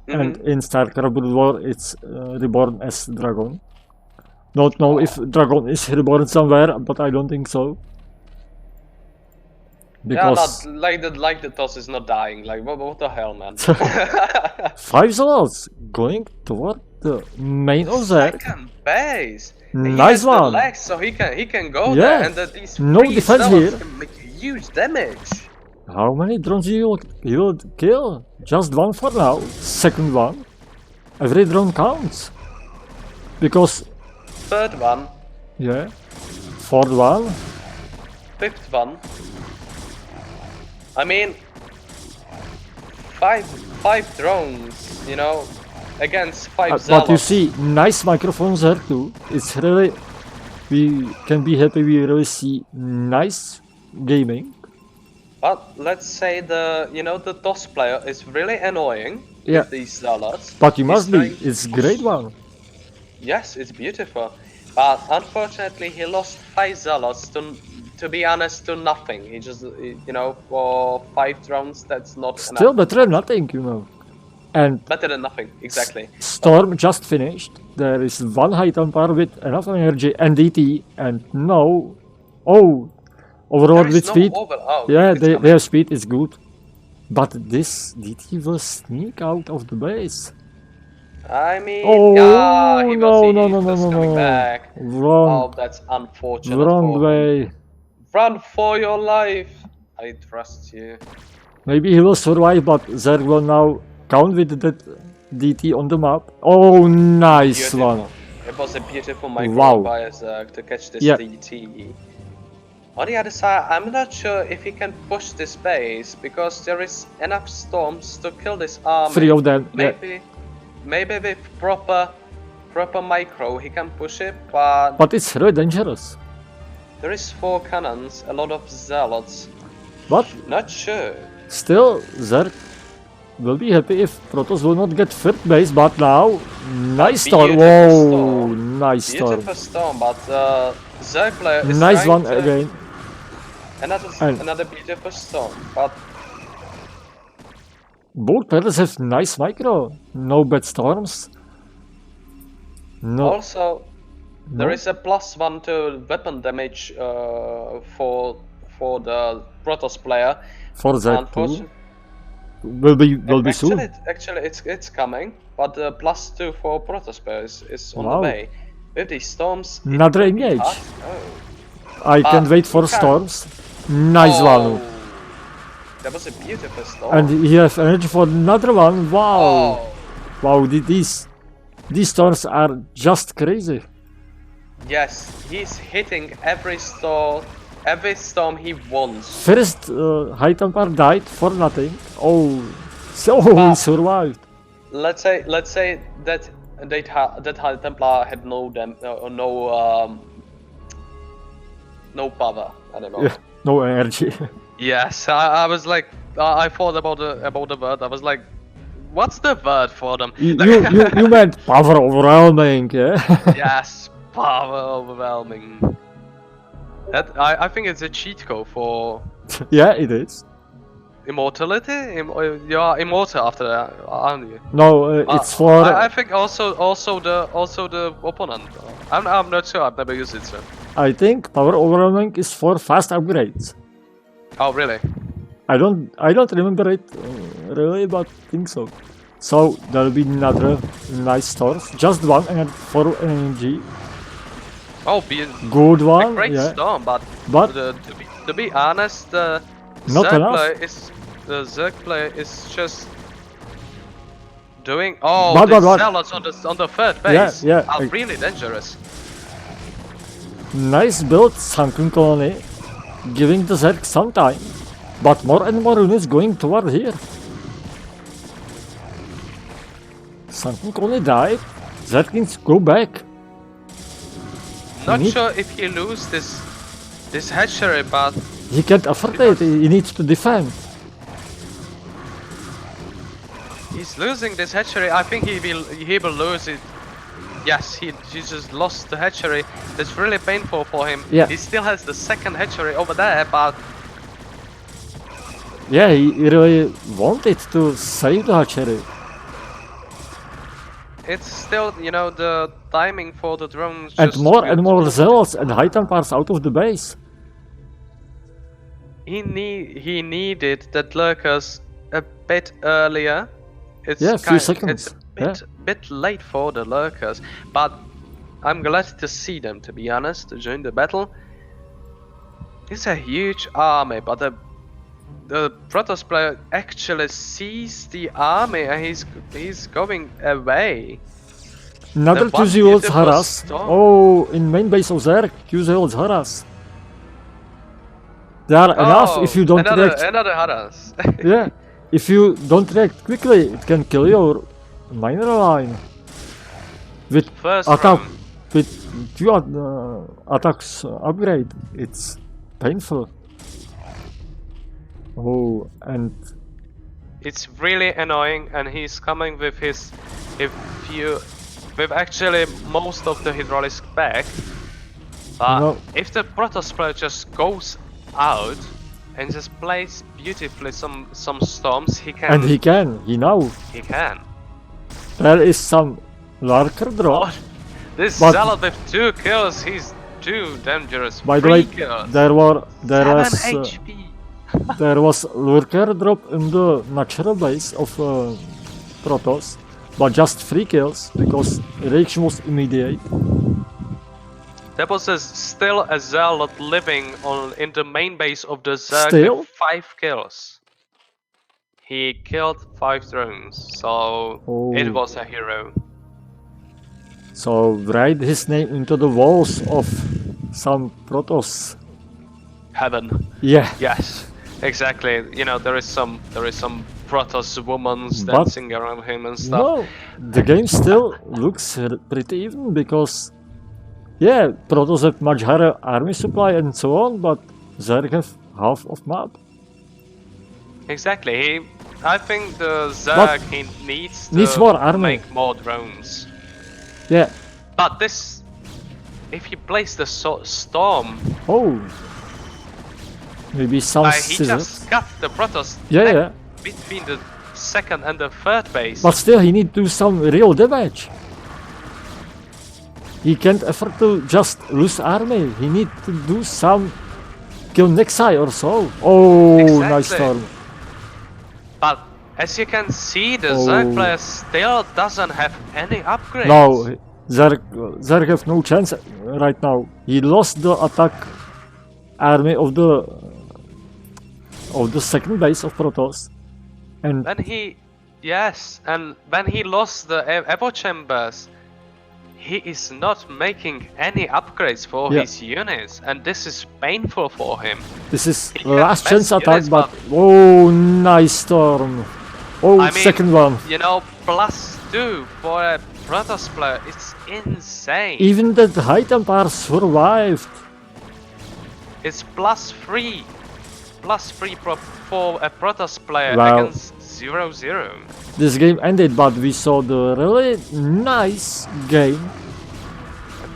And in StarCraft Brood War it's reborn as dragon. Don't know if dragon is reborn somewhere, but I don't think so. Because yeah, not like the toss is not dying. Like what the hell, man? 5 Zealots going toward the main of Zerg. Second base. Nice he has one. The legs, so he can go Yeah. there, and these No 3 defense Zealots here. can make huge damage. How many drones you will kill? Just 1 for now. Second one. Every drone counts. Because 3rd one. yeah. 4th one. 5th one. I mean, five drones, against 5 Zealots. But you see, nice microphones here too. It's really, we can be happy we really see nice gaming. But let's say the toss player is really annoying with these Zealots. But you must be, it's great one. Yes, it's beautiful. But unfortunately he lost 5 Zealots to be honest, to nothing. He just, for 5 drones, that's not Still enough. better than nothing, And better than nothing, exactly. Storm just finished. There is 1 high temper with enough energy and DT, and no. Oh, overall with speed. Yeah, their speed is good. But this DT will sneak out of the base. I mean, he was coming back. Wrong. Oh, that's unfortunate. Wrong way. Run for your life. I trust you. Maybe he will survive, but Zerg will now count with that DT on the map. Oh, nice one. It was a beautiful micro Wow. by Zerg to catch this Yeah. DT. On the other side, I'm not sure if he can push this base because there is enough storms to kill this army. 3 of them. Maybe with proper micro he can push it, but it's really dangerous. there is 4 cannons, a lot of zealots. But not sure. Still, Zerg will be happy if Protoss will not get third base, but now, nice storm. Whoa, nice storm. Beautiful storm, but Zerg player is nice one to again. Another beautiful storm, but both players have nice micro. No bad storms. No. Also, there is a +1 to weapon damage for the Protoss player. For that too. Will be soon. Actually, it's coming, but the +2 for Protoss players is on the way. With these storms, another engage. I can't wait for storms. Nice one. That was a beautiful storm. And he has energy for another one. Wow. Wow, these storms are just crazy. Yes, he's hitting every storm he wants. First, High Templar died for nothing. Oh, so he survived. Let's say that High Templar had no power anymore. Yeah, no energy. Yes, I was like, I thought about the word. I was like, what's the word for them? You meant power overwhelming, yeah? Yes, power overwhelming. That I think it's a cheat code for. Yeah, it is. Immortality? You are immortal after that, aren't you? No, it's for. I think also the opponent. I'm not sure. I've never used it, so. I think power overwhelming is for fast upgrades. Oh really? I don't remember it really, but think so. So there'll be another nice stores. Just one and for energy. Oh, good one. A great storm, but to be honest, the Zerg player is just doing the zealots on the third base are really dangerous. Nice build, Sunken Colony, giving the Zerg some time, but more and more units going toward here. Sunken Colony died. Zergins go back. Not sure if he loses this hatchery, but he can't afford it. He needs to defend. He's losing this hatchery. I think he will lose it. Yes, he just lost the hatchery. That's really painful for him. Yeah. He still has the second hatchery over there, but yeah, he really wanted to save the hatchery. It's still, you know, the timing for the drones. And more zealots and High Templars out of the base. He needed that lurkers a bit earlier. It's a few seconds. It's a bit late for the lurkers, but I'm glad to see them, to be honest, to join the battle. It's a huge army, but the Protoss player actually sees the army and he's going away. Another 2 zealots harass. Oh, in main base of Zerg, 2 zealots harass. They are enough if you don't react. Another harass. Yeah, if you don't react quickly, it can kill your miner line. With with 2 attacks upgrade, it's painful. Oh, and it's really annoying, and he's coming with with actually most of the hydraulics back. But if the Protoss player just goes out and just plays beautifully some storms, he can. And he can. He can. There is some lurker drop. This zealot with 2 kills, he's too dangerous. By the way, there was 7 HP. There was lurker drop in the natural base of Protoss, but just 3 kills because reaction was immediate. There was still a zealot living in the main base of the Zerg with 5 kills. He killed 5 drones, so it was a hero. So write his name into the walls of some Protoss. Heaven. Yeah. Yes, exactly. You know, there is some Protoss women's But, dancing around him and you stuff. know, the game still looks pretty even because, yeah, Protoss have much higher army supply and so on, but Zerg have half of map. Exactly. I think the But Zerg he needs needs to more army. make more drones. Yeah. But this, if he plays the Storm, Oh. Maybe some he just cut the Protoss Yeah, neck yeah. between the second and the third base. But still, he need to do some real damage. He can't afford to just lose army. He need to do some kill Nexai or so. Oh, Exactly. nice storm. But as you can see, the Oh. Zerg player still doesn't have any upgrades. No, Zerg have no chance right now. He lost the attack army of the second base of Protoss. And When he, yes, and when he lost the Evo chambers, he is not making any upgrades for his units, and this is painful for him. this is He last has chance best attack, units, but oh, nice storm. Oh, I mean, second one. You know, +2 for a Protoss player, it's insane. Even that high Templar survived. It's +3. +3 for a Protoss player Wow. against 0-0. This game ended, but we saw the really nice game.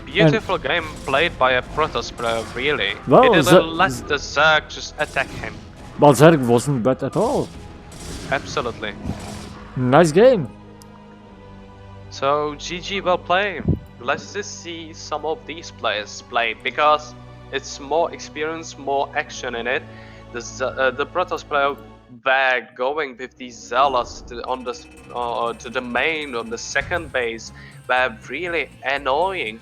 Beautiful game played by a Protoss player, really. Well, He didn't let the Zerg just attack him. But Zerg wasn't bad at all. Absolutely. Nice game. So GG well played. Let's just see some of these players play because it's more experience, more action in it. The Protoss player were going with these zealots to the main on the second base were really annoying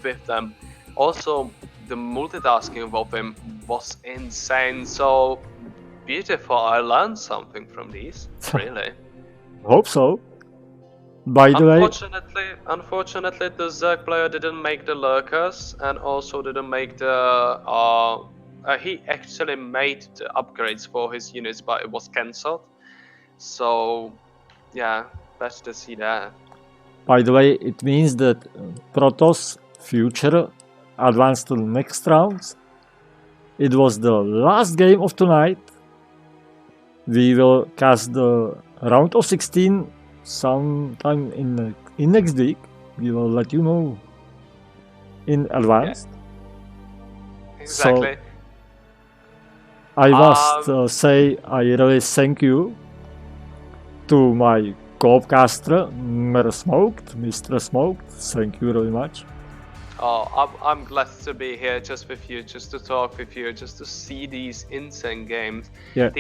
with them. Also, the multitasking of him was insane. So beautiful. I learned something from these. Really. Hope so. By the way, unfortunately, the Zerg player didn't make the lurkers and also didn't make the. He actually made the upgrades for his units, but it was cancelled. So, yeah, best to see that. by the way, it means that Protoss future advanced to the next rounds. It was the last game of tonight. We will cast the round of 16 sometime in next week. We will let you know in advance. Yeah. Exactly. So, I must say I really thank you to my co-caster, Mr. Smoked. Thank you very much. Oh, I'm glad to be here just with you, just to talk with you, just to see these insane games. Yeah.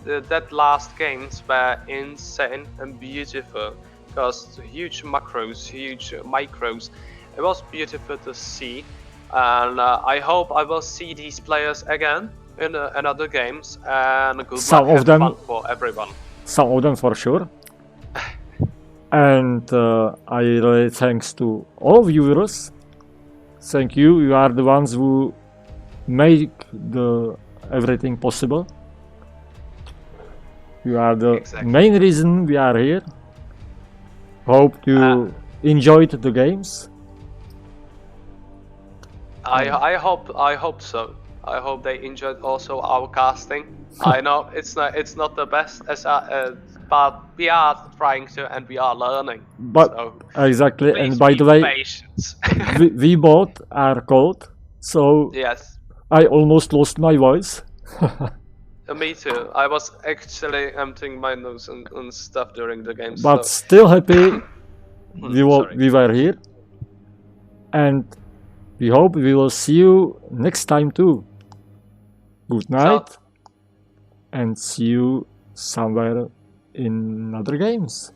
That last games were insane and beautiful because huge macros, huge micros. It was beautiful to see, and I hope I will see these players again in other games. And good luck, have fun for everyone. Some of them for sure. And I really thanks to all viewers. Thank you. You are the ones who make everything possible. You are the main reason we are here. Hope you enjoyed the games. I hope so. I hope they enjoyed also our casting. I know it's not the best but we are trying to and we are learning. But so exactly, and by the way, we both are cold, so yes, I almost lost my voice. Me too. I was actually emptying my nose and stuff during the game. But so. Still happy we were here, and we hope we will see you next time too. Good night, and see you somewhere in other games.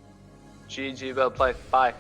GG, well played. Bye.